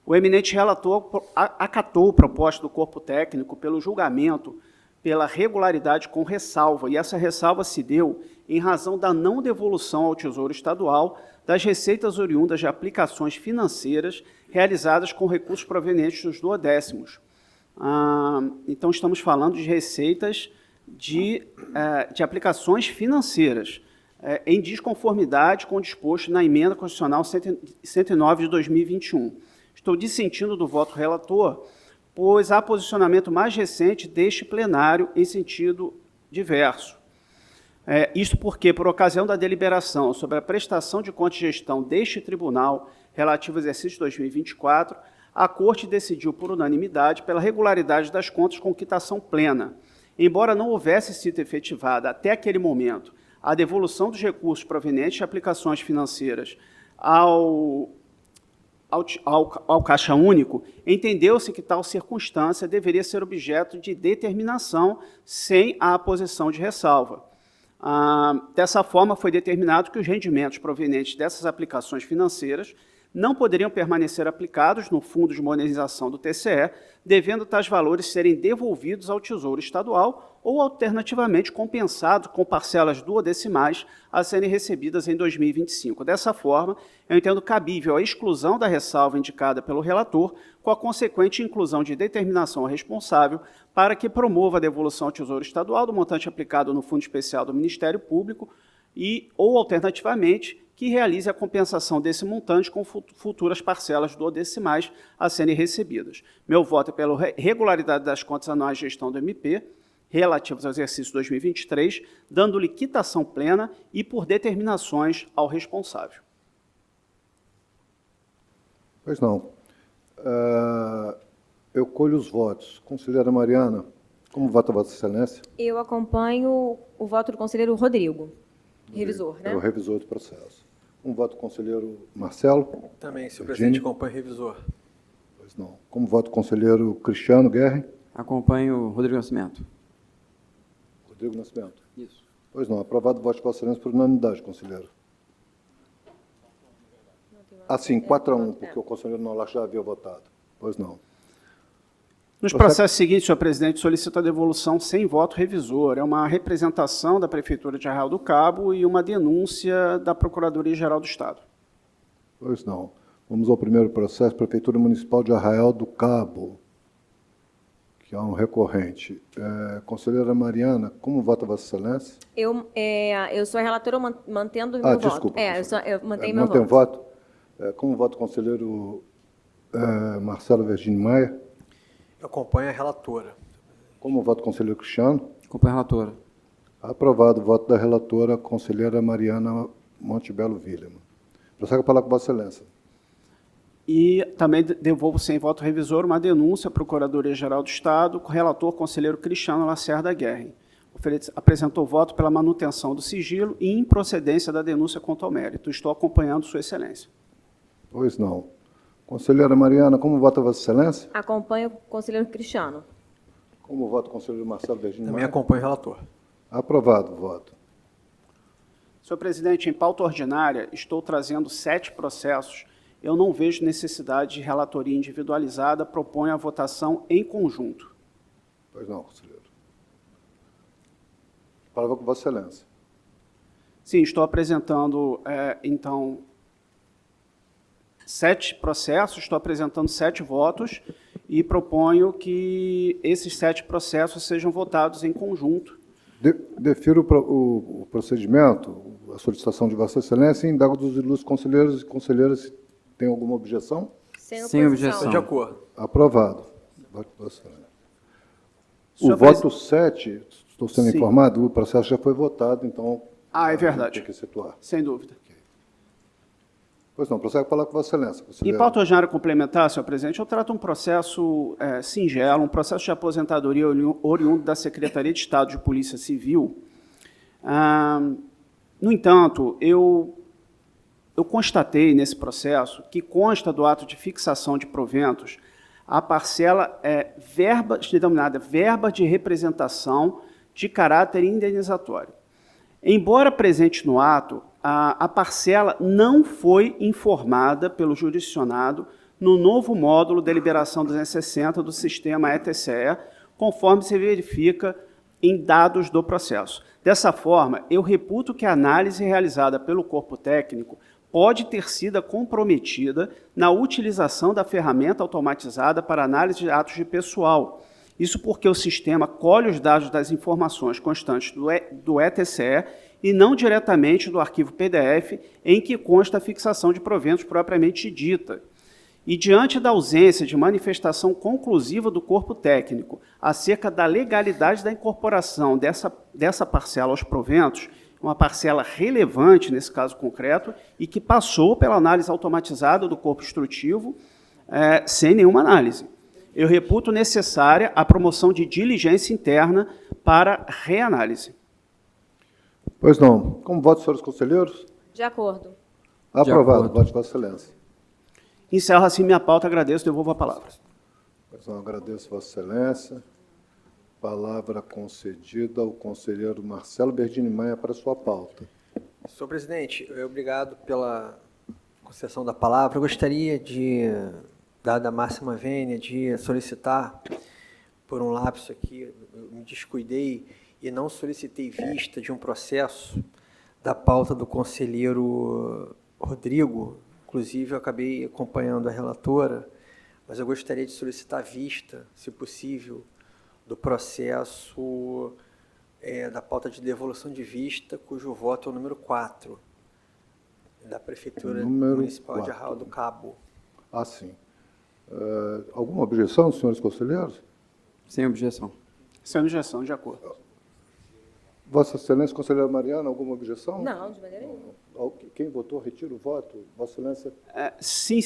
O eminente relator acatou a proposta do corpo técnico pelo julgamento pela regularidade com ressalva, e essa ressalva se deu em razão da não devolução ao Tesouro Estadual das receitas oriundas de aplicações financeiras realizadas com recursos provenientes dos duodécimos. Então, estamos falando de receitas de aplicações financeiras, em desconformidade com o disposto na Emenda Constitucional 109 de 2021. Estou dissentindo do voto relator, pois há posicionamento mais recente deste plenário em sentido diverso. Isto porque, por ocasião da deliberação sobre a prestação de contas de gestão deste tribunal relativo ao exercício 2024, a Corte decidiu por unanimidade pela regularidade das contas com quitação plena. Embora não houvesse sido efetivada até aquele momento a devolução dos recursos provenientes de aplicações financeiras ao Caixa Único, entendeu-se que tal circunstância deveria ser objeto de determinação sem a aposição de ressalva. Dessa forma, foi determinado que os rendimentos provenientes dessas aplicações financeiras não poderiam permanecer aplicados no Fundo de Modernização do TCE, devendo tais valores serem devolvidos ao Tesouro Estadual ou, alternativamente, compensados com parcelas duodecimais a serem recebidas em 2025. Dessa forma, eu entendo cabível a exclusão da ressalva indicada pelo relator, com a consequente inclusão de determinação ao responsável para que promova a devolução ao Tesouro Estadual do montante aplicado no Fundo Especial do Ministério Público ou, alternativamente, que realize a compensação desse montante com futuras parcelas duodecimais a serem recebidas. Meu voto é pela regularidade das contas anuais de gestão do MP, relativas ao exercício 2023, dando-lhe quitação plena e por determinações ao responsável. Pois não. Eu colho os votos. Conselheira Mariana, como vota Vossa Excelência? Eu acompanho o voto do conselheiro Rodrigo, revisor, né? É o revisor do processo. Como vota o conselheiro Marcelo? Também, senhor presidente, acompanho o revisor. Pois não. Como vota o conselheiro Cristiano Guerra? Acompanho o Rodrigo Nascimento. Rodrigo Nascimento. Isso. Pois não. Aprovado o voto de Vossa Excelência por unanimidade, conselheiro. Sim, 4-1, porque o conselheiro Nolasco já havia votado. Pois não. Nos processos seguintes, senhor presidente, solicito a devolução sem voto revisor. É uma representação da Prefeitura de Arraial do Cabo e uma denúncia da Procuradoria-Geral do Estado. Pois não. Vamos ao primeiro processo, Prefeitura Municipal de Arraial do Cabo, que é um recorrente. Conselheira Mariana, como vota Vossa Excelência? Eu sou a relatora, mantendo o meu voto. Desculpa. Eu mantenho meu mantém voto. Como vota o conselheiro Marcelo Virgínio Maia? Eu acompanho a relatora. Como vota o conselheiro Cristiano? Acompanho a relatora. Aprovado o voto da relatora, conselheira Mariana Montebello Villema. Prossegue a palavra com Vossa Excelência. E também devolvo sem voto revisor uma denúncia à Procuradoria-Geral do Estado, com o relator conselheiro Cristiano Lacerda Guerra. Apresentou voto pela manutenção do sigilo e improcedência da denúncia quanto ao mérito. Estou acompanhando Sua Excelência. Pois não. Conselheira Mariana, como vota Vossa Excelência? Acompanho o conselheiro Cristiano. Como vota o conselheiro Marcelo Virgínio Também Maia? acompanho o relator. Aprovado o voto. Senhor presidente, em pauta ordinária, estou trazendo 7 processos. Eu não vejo necessidade de relatoria individualizada, proponho a votação em conjunto. Pois não, conselheiro. Palavra com Vossa Excelência. Sim, estou apresentando, então, 7 processos, estou apresentando 7 votos e proponho que esses 7 processos sejam votados em conjunto. Defiro o procedimento, a solicitação de Vossa Excelência, e indago dos ilustres conselheiros e conselheiras se tem alguma objeção. Sem objeção. De acordo. Aprovado. Voto de Vossa Excelência. O Senhor voto 7, estou sendo Sim. informado, o processo já foi votado, então... É verdade. Tem que situar. Sem dúvida. Pois não, prossegue a falar com Vossa Excelência. Em conselheiro. pauta ordinária complementar, senhor presidente, eu trato um processo singelo, um processo de aposentadoria oriundo da Secretaria de Estado de Polícia Civil. No entanto, eu constatei nesse processo que consta do ato de fixação de proventos a parcela denominada verba de representação de caráter indenizatório. Embora presente no ato, a parcela não foi informada pelo jurisdicionado no novo módulo deliberação 260 do sistema ETCE, conforme se verifica em dados do processo. Dessa forma, eu reputo que a análise realizada pelo corpo técnico pode ter sido comprometida na utilização da ferramenta automatizada para análise de atos de pessoal. Isso porque o sistema colhe os dados das informações constantes do ETCE e não diretamente do arquivo PDF em que consta a fixação de proventos propriamente dita. E diante da ausência de manifestação conclusiva do corpo técnico acerca da legalidade da incorporação dessa parcela aos proventos, uma parcela relevante nesse caso concreto e que passou pela análise automatizada do corpo instrutivo sem nenhuma análise. Eu reputo necessária a promoção de diligência interna para reanálise. Pois não. Como voto, senhores conselheiros? De acordo. Aprovado. acordo. Voto de Vossa Excelência. Encerro assim minha pauta, agradeço, devolvo a palavra. Pois não, agradeço Vossa Excelência. Palavra concedida ao conselheiro Marcelo Berdini Maia para sua pauta. Senhor presidente, obrigado pela concessão da palavra. Eu gostaria de, dada a máxima vênia, de solicitar, por um lapso aqui, eu me descuidei e não solicitei vista de um processo da pauta do conselheiro Rodrigo. Inclusive, eu acabei acompanhando a relatora, mas eu gostaria de solicitar vista, se possível, do processo da pauta de devolução de vista, cujo voto é o número 4, da Prefeitura Municipal de Arraial do Cabo. Ah, sim. Alguma objeção, senhores conselheiros? Sem objeção. Sem objeção, de acordo. Vossa Excelência, conselheira Mariana, alguma objeção? Não, de maneira nenhuma. Quem votou, retira o voto. Vossa Excelência... Sim,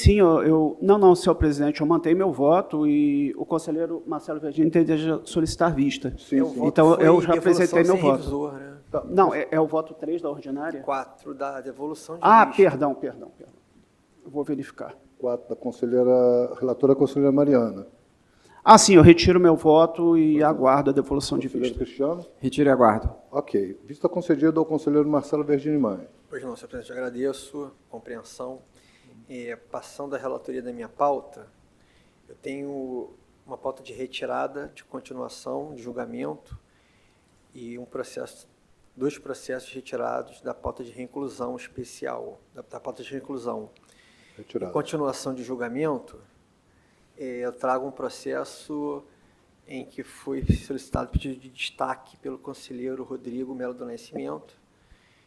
não, senhor presidente, eu mantenho meu voto e o conselheiro Marcelo Verdini deseja solicitar vista. Sim. Então, eu já apresentei meu voto. Revisor, né? Tá. Não, é o voto 3 da ordinária? 4 da devolução de vista. Perdão. Eu vou verificar. 4 da conselheira, relatora conselheira Mariana. Sim, eu retiro meu voto e aguardo a devolução de Conselheiro vista. Cristiano? Retiro e aguardo. Ok. Vista concedida ao conselheiro Marcelo Berdini Maia. Pois não, senhor presidente, eu agradeço a compreensão. Passando a relatoria da minha pauta, eu tenho uma pauta de retirada, de continuação, de julgamento e dois processos retirados da pauta de reinclusão especial, da pauta de reinclusão. Retirado. Em continuação de julgamento, eu trago um processo em que foi solicitado pedido de destaque pelo conselheiro Rodrigo Melo do Nascimento,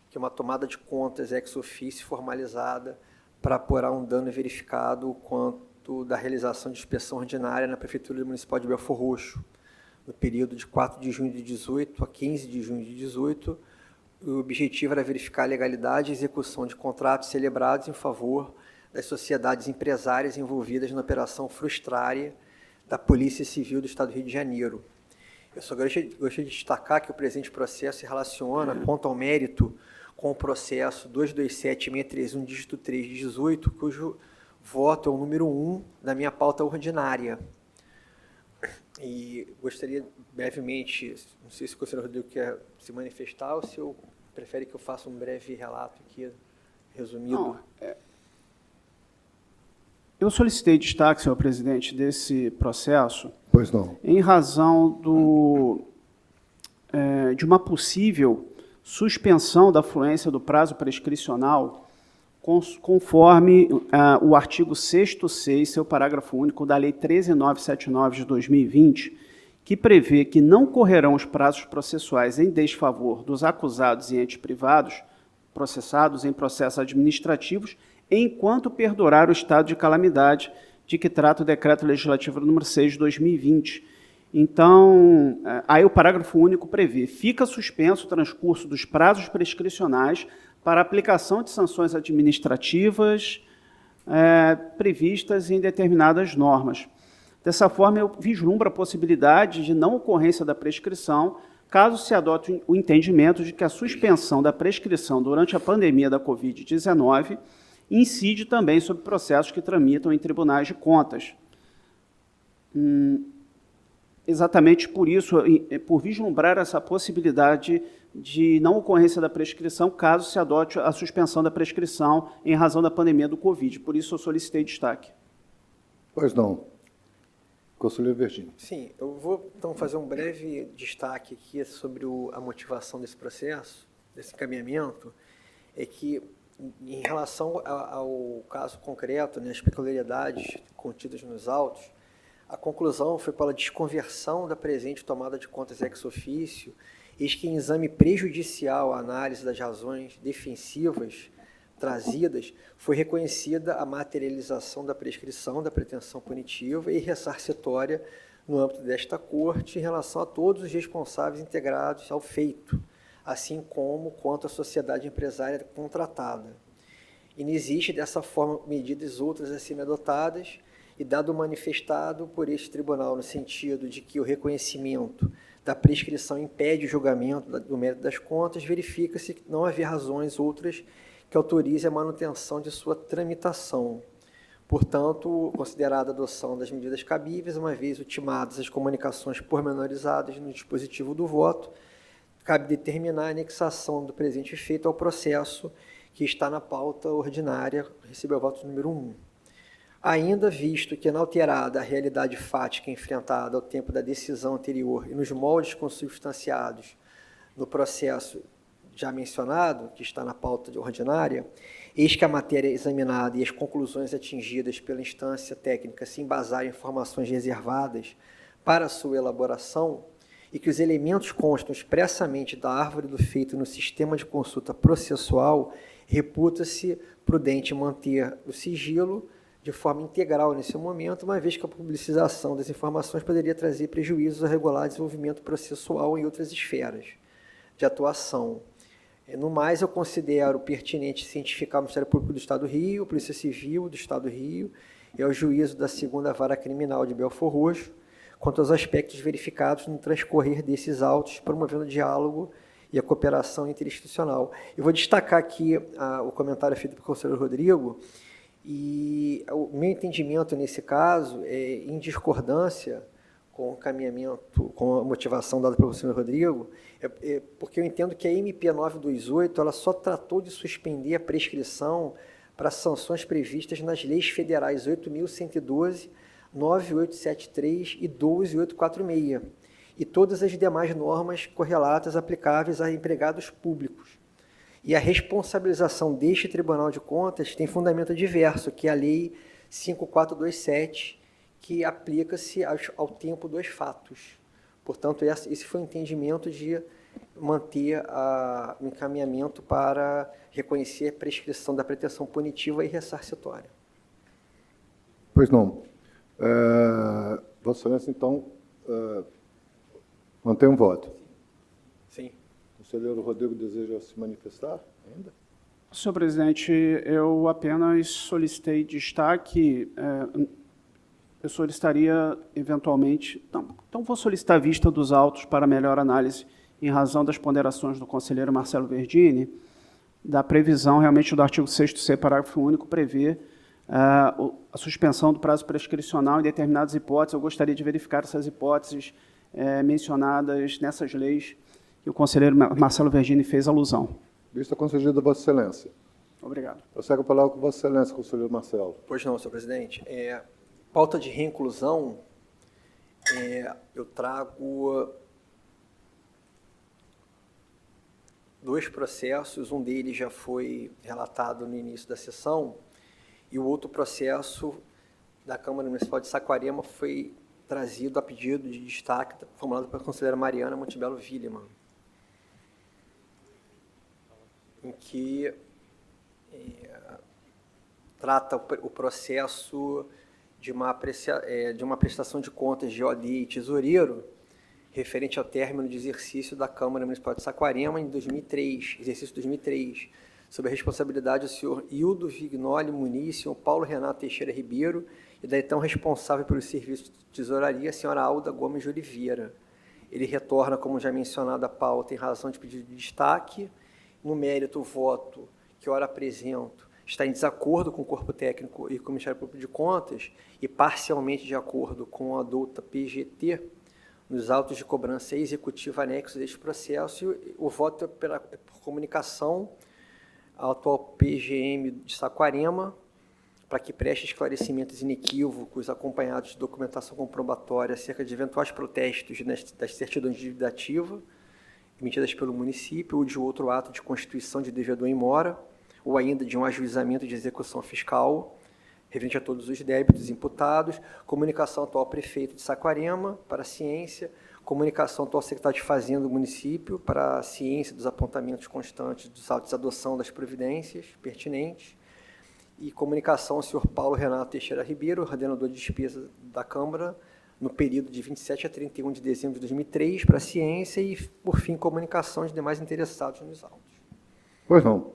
que é uma tomada de contas ex officio formalizada para apurar um dano verificado quanto da realização de inspeção ordinária na Prefeitura Municipal de Belfor Roxo, no período de 4 de junho de 18 a 15 de junho de 18. O objetivo era verificar a legalidade e execução de contratos celebrados em favor das sociedades empresárias envolvidas na operação frustrária da Polícia Civil do Estado do Rio de Janeiro. Eu só gostaria de destacar que o presente processo se relaciona, quanto ao mérito, com o processo 227631, dígito 3 de 18, cujo voto é o número 1 da minha pauta ordinária. E gostaria brevemente, não sei se o conselheiro Rodrigo quer se manifestar ou se eu prefere que eu faça um breve relato aqui, resumido. Não, eu solicitei destaque, senhor presidente, desse processo. Pois não. Em razão de uma possível suspensão da fluência do prazo prescricional conforme o artigo 6º, seu parágrafo único da Lei 13.979 de 2020, que prevê que não correrão os prazos processuais em desfavor dos acusados e entes privados processados em processos administrativos, enquanto perdurar o estado de calamidade de que trata o Decreto Legislativo número 6 de 2020. Então, aí o parágrafo único prevê: fica suspenso o transcurso dos prazos prescricionais para aplicação de sanções administrativas previstas em determinadas normas. Dessa forma, eu vislumbro a possibilidade de não ocorrência da prescrição, caso se adote o entendimento de que a suspensão da prescrição durante a pandemia da Covid-19 incide também sobre processos que tramitam em tribunais de contas. Exatamente por isso, por vislumbrar essa possibilidade de não ocorrência da prescrição, caso se adote a suspensão da prescrição em razão da pandemia do Covid. Por isso, eu solicitei destaque. Pois não. Conselheiro Verdini. Sim, eu vou então fazer um breve destaque aqui sobre a motivação desse processo, desse encaminhamento, é que, em relação ao caso concreto, né, as peculiaridades contidas nos autos, a conclusão foi pela desconversão da presente tomada de contas ex officio, eis que em exame prejudicial à análise das razões defensivas trazidas, foi reconhecida a materialização da prescrição da pretensão punitiva e ressarcitória no âmbito desta Corte em relação a todos os responsáveis integrados ao feito, assim como quanto à sociedade empresária contratada. E não existe, dessa forma, medidas outras assim adotadas, e dado manifestado por este tribunal no sentido de que o reconhecimento da prescrição impede o julgamento do mérito das contas, verifica-se que não haver razões outras que autorize a manutenção de sua tramitação. Portanto, considerada a adoção das medidas cabíveis, uma vez ultimadas as comunicações pormenorizadas no dispositivo do voto, cabe determinar a anexação do presente feito ao processo que está na pauta ordinária, recebeu o voto número 1. Ainda visto que, inalterada a realidade fática enfrentada ao tempo da decisão anterior e nos moldes consubstanciados no processo já mencionado, que está na pauta ordinária, eis que a matéria examinada e as conclusões atingidas pela instância técnica se embasarem em informações reservadas para sua elaboração e que os elementos constam expressamente da árvore do feito no sistema de consulta processual, reputa-se prudente manter o sigilo de forma integral nesse momento, uma vez que a publicização das informações poderia trazer prejuízos ao regular desenvolvimento processual em outras esferas de atuação. No mais, eu considero pertinente cientificar o Ministério Público do Estado do Rio, a Polícia Civil do Estado do Rio e ao juízo da 2ª Vara Criminal de Belfor Roxo, quanto aos aspectos verificados no transcorrer desses autos, promovendo o diálogo e a cooperação interinstitucional. Eu vou destacar aqui o comentário feito pelo conselheiro Rodrigo, e o meu entendimento nesse caso é em discordância com o caminhamento, com a motivação dada pelo conselheiro Rodrigo, porque eu entendo que a MP 928 ela só tratou de suspender a prescrição para sanções previstas nas leis federais 8.112, 9873 e 12846, e todas as demais normas correlatas aplicáveis a empregados públicos. E a responsabilização deste Tribunal de Contas tem fundamento diverso, que é a Lei 5427, que aplica-se ao tempo dos fatos. Portanto, esse foi o entendimento de manter o encaminhamento para reconhecer a prescrição da pretensão punitiva e ressarcitória. Pois não. Vossa Excelência, então, mantém um voto. Sim. O conselheiro Rodrigo deseja se manifestar ainda? Senhor presidente, eu apenas solicitei destaque. Eu solicitaria, eventualmente... Então, vou solicitar a vista dos autos para melhor análise, em razão das ponderações do conselheiro Marcelo Verdini, da previsão, realmente, do artigo 6º, parágrafo único, prevê a suspensão do prazo prescricional em determinadas hipóteses. Eu gostaria de verificar essas hipóteses mencionadas nessas leis que o conselheiro Marcelo Verdini fez alusão. Vista concedida, Vossa Excelência. Obrigado. Eu segue a palavra com Vossa Excelência, conselheiro Marcelo. Pois não, senhor presidente. Pauta de reinclusão, eu trago 2 processos, um deles já foi relatado no início da sessão, e o outro processo da Câmara Municipal de Saquarema foi trazido a pedido de destaque formulado pela conselheira Mariana Montebello Willemann, em que trata o processo de uma prestação de contas de OD e tesoureiro referente ao término de exercício da Câmara Municipal de Saquarema em 2003, exercício 2003, sob a responsabilidade do senhor Hildo Vignoli Muniz, senhor Paulo Renato Teixeira Ribeiro e da então responsável pelo serviço de tesouraria, a senhora Alda Gomes de Oliveira. Ele retorna, como já mencionado, a pauta em razão de pedido de destaque. No mérito, o voto que ora apresento está em desacordo com o corpo técnico e com o Ministério Público de Contas e parcialmente de acordo com a douta PGT, nos autos de cobrança executiva anexos deste processo, e o voto é por comunicação ao atual PGM de Saquarema, para que preste esclarecimentos inequívocos acompanhados de documentação comprobatória acerca de eventuais protestos das certidões de dívida ativa emitidas pelo município ou de outro ato de constituição de devedor em mora, ou ainda de um ajuizamento de execução fiscal referente a todos os débitos imputados, comunicação atual ao prefeito de Saquarema para a ciência, comunicação atual ao secretário de Fazenda do município para a ciência dos apontamentos constantes dos autos de adoção das providências pertinentes, e comunicação ao senhor Paulo Renato Teixeira Ribeiro, ordenador de despesa da Câmara, no período de 27 a 31 de dezembro de 2003 para a ciência e, por fim, comunicação de demais interessados nos autos. Pois não.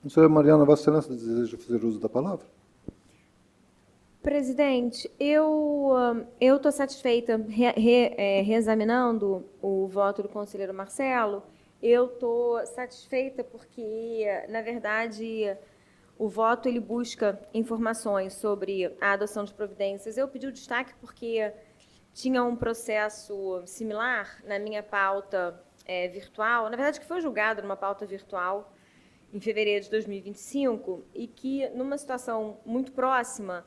Senhora Mariana, Vossa Excelência deseja fazer uso da palavra? Presidente, eu estou satisfeita, reexaminando o voto do conselheiro Marcelo, eu estou satisfeita porque, na verdade, o voto ele busca informações sobre a adoção de providências. Eu pedi o destaque porque tinha um processo similar na minha pauta virtual, na verdade que foi julgado numa pauta virtual em fevereiro de 2025 e que, numa situação muito próxima,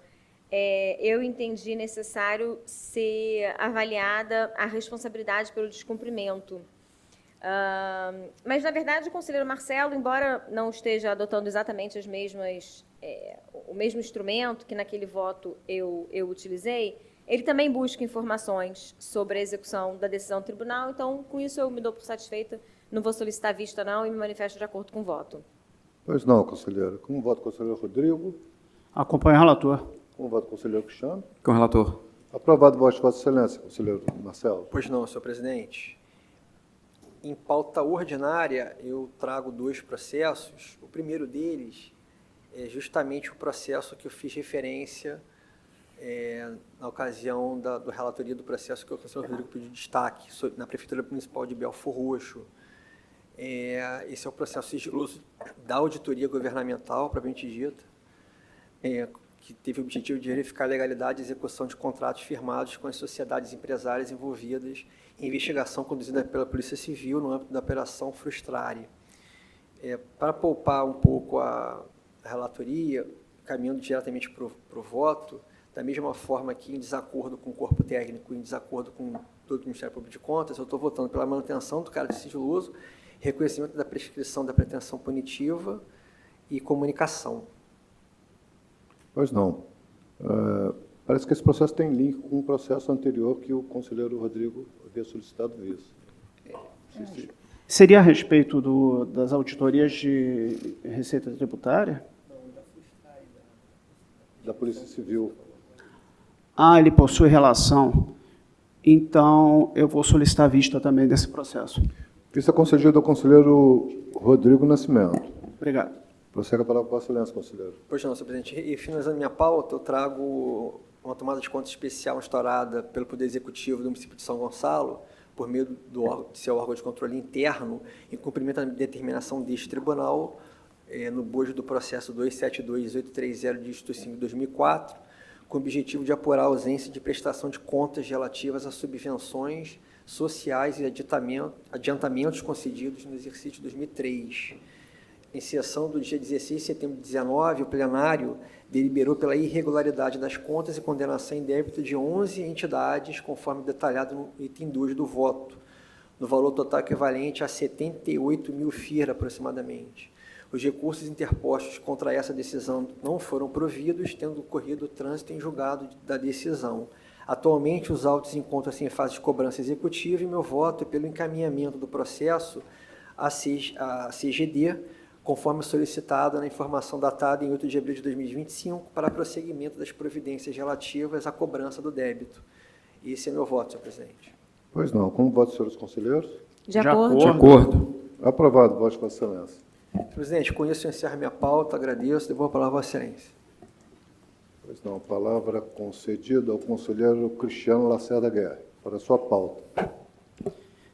eu entendi necessário ser avaliada a responsabilidade pelo descumprimento. Mas, na verdade, o conselheiro Marcelo, embora não esteja adotando exatamente o mesmo instrumento que naquele voto eu utilizei, ele também busca informações sobre a execução da decisão do tribunal, então, com isso, eu me dou por satisfeita, não vou solicitar vista, não, e me manifesto de acordo com o voto. Pois não, conselheira. Como vota o conselheiro Rodrigo? Acompanho o relator. Como vota o conselheiro Cristiano? Com o relator. Aprovado o voto de Vossa Excelência, conselheiro Marcelo. Pois não, senhor presidente. Em pauta ordinária, eu trago 2 processos. O primeiro deles é justamente o processo que eu fiz referência na ocasião da relatoria do processo que o conselheiro Rodrigo pediu destaque na Prefeitura Municipal de Belfor Roxo. Esse é o processo sigiloso da auditoria governamental, propriamente dita, que teve o objetivo de verificar a legalidade e execução de contratos firmados com as sociedades empresárias envolvidas em investigação conduzida pela Polícia Civil no âmbito da Operação Frustrare. Para poupar um pouco a relatoria, caminhando diretamente para o voto, da mesma forma que, em desacordo com o corpo técnico, em desacordo com todo o Ministério Público de Contas, eu estou votando pela manutenção do caráter sigiloso, reconhecimento da prescrição da pretensão punitiva e comunicação. Pois não. Parece que esse processo tem link com um processo anterior que o conselheiro Rodrigo havia solicitado isso. Seria a respeito das auditorias de Receita Tributária? Da Polícia Civil. Ele possui relação. Então, eu vou solicitar vista também desse processo. Vista concedida ao conselheiro Rodrigo Nascimento. Obrigado. Prossegue a palavra para Vossa Excelência, conselheiro. Pois não, senhor presidente. E finalizando minha pauta, eu trago uma tomada de conta especial instaurada pelo Poder Executivo do município de São Gonçalo, por meio de seu órgão de controle interno, em cumprimento da determinação deste tribunal, no bojo do processo 272.830 dígito 5 de 2004, com o objetivo de apurar a ausência de prestação de contas relativas a subvenções sociais e adiantamentos concedidos no exercício de 2003. Em sessão do dia 16 de setembro de 2019, o plenário deliberou pela irregularidade das contas e condenação em débito de 11 entidades, conforme detalhado no item 2 do voto, no valor total equivalente a 78 mil FIR aproximadamente. Os recursos interpostos contra essa decisão não foram providos, tendo ocorrido o trânsito em julgado da decisão. Atualmente, os autos encontram-se em fase de cobrança executiva e meu voto é pelo encaminhamento do processo à CGD, conforme solicitado na informação datada em 8 de abril de 2025, para prosseguimento das providências relativas à cobrança do débito. Esse é meu voto, senhor presidente. Pois não. Como votam os senhores conselheiros? De acordo. De acordo. Aprovado. Voto de Vossa Excelência. Senhor presidente, com isso eu encerro minha pauta, agradeço, devolvo a palavra a Vossa Excelência. Pois não. Palavra concedida ao conselheiro Cristiano Lacerda Guerra, para a sua pauta.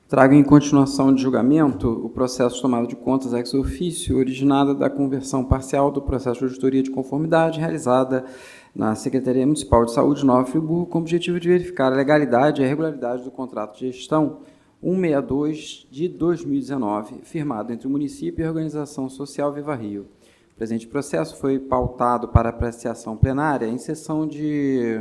Trago em continuação de julgamento o processo tomado de contas ex officio, originada da conversão parcial do processo de auditoria de conformidade realizada na Secretaria Municipal de Saúde de Nova Friburgo, com o objetivo de verificar a legalidade e a regularidade do contrato de gestão 162 de 2019, firmado entre o município e a Organização Social Viva Rio. O presente processo foi pautado para apreciação plenária em sessão de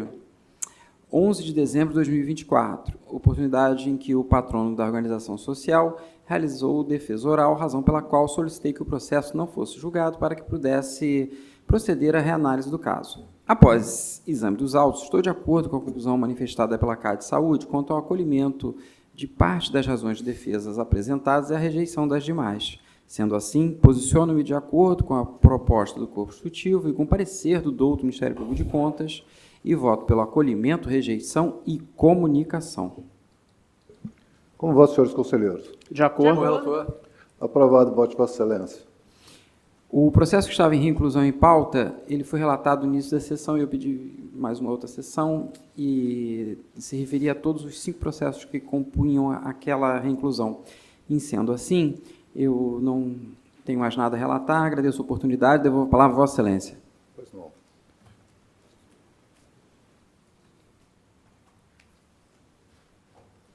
11 de dezembro de 2024, oportunidade em que o patrono da organização social realizou defesa oral, razão pela qual solicitei que o processo não fosse julgado para que pudesse proceder à reanálise do caso. Após exame dos autos, estou de acordo com a conclusão manifestada pela CAD de Saúde quanto ao acolhimento de parte das razões de defesas apresentadas e a rejeição das demais. Sendo assim, posiciono-me de acordo com a proposta do corpo instrutivo e com o parecer do douto Ministério Público de Contas e voto pelo acolhimento, rejeição e comunicação. Como votam os senhores conselheiros? De acordo. Relator. Aprovado. Voto de Vossa Excelência. O processo que estava em reinclusão em pauta, ele foi relatado no início da sessão e eu pedi mais uma outra sessão e se referia a todos os 5 processos que compunham aquela reinclusão. Em sendo assim, eu não tenho mais nada a relatar, agradeço a oportunidade, devolvo a palavra a Vossa Excelência. Pois não.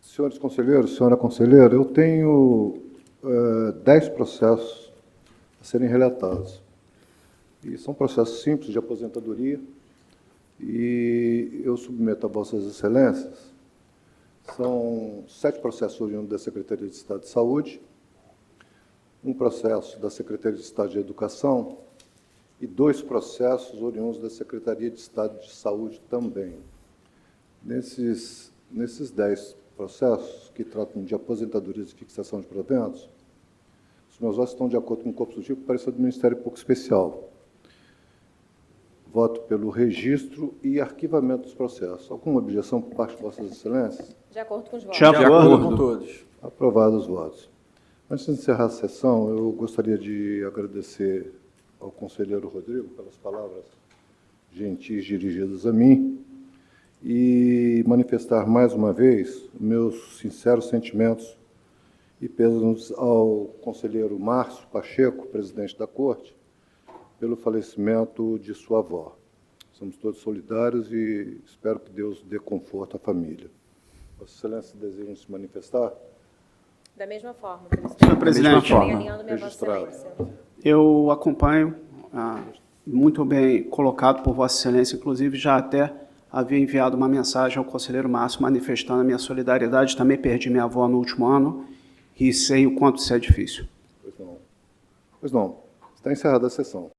Senhores conselheiros, senhora conselheira, eu tenho 10 processos a serem relatados. E são processos simples de aposentadoria e eu submeto a Vossas Excelências. São 7 processos oriundos da Secretaria de Estado de Saúde, um processo da Secretaria de Estado de Educação e 2 processos oriundos da Secretaria de Estado de Saúde também. Nesses 10 processos que tratam de aposentadorias e fixação de proventos, os meus votos estão de acordo com o corpo instrutivo, parecer do Ministério Público Especial. Voto pelo registro e arquivamento dos processos. Alguma objeção por parte de Vossas Excelências? De acordo com os votos. De acordo. Com todos. Aprovados os votos. Antes de encerrar a sessão, eu gostaria de agradecer ao conselheiro Rodrigo pelas palavras gentis dirigidas a mim e manifestar mais uma vez meus sinceros sentimentos e pêsames ao conselheiro Márcio Pacheco, presidente da Corte, pelo falecimento de sua avó. Somos todos solidários e espero que Deus dê conforto à família. Vossa Excelência desejam se manifestar? Da mesma forma, Senhor presidente, Também alinhando minha Vossa registrado. Excelência. eu acompanho, muito bem colocado por Vossa Excelência, inclusive já até havia enviado uma mensagem ao conselheiro Márcio manifestando a minha solidariedade. Também perdi minha avó no último ano e sei o quanto isso é difícil. Pois não. Está encerrada a sessão.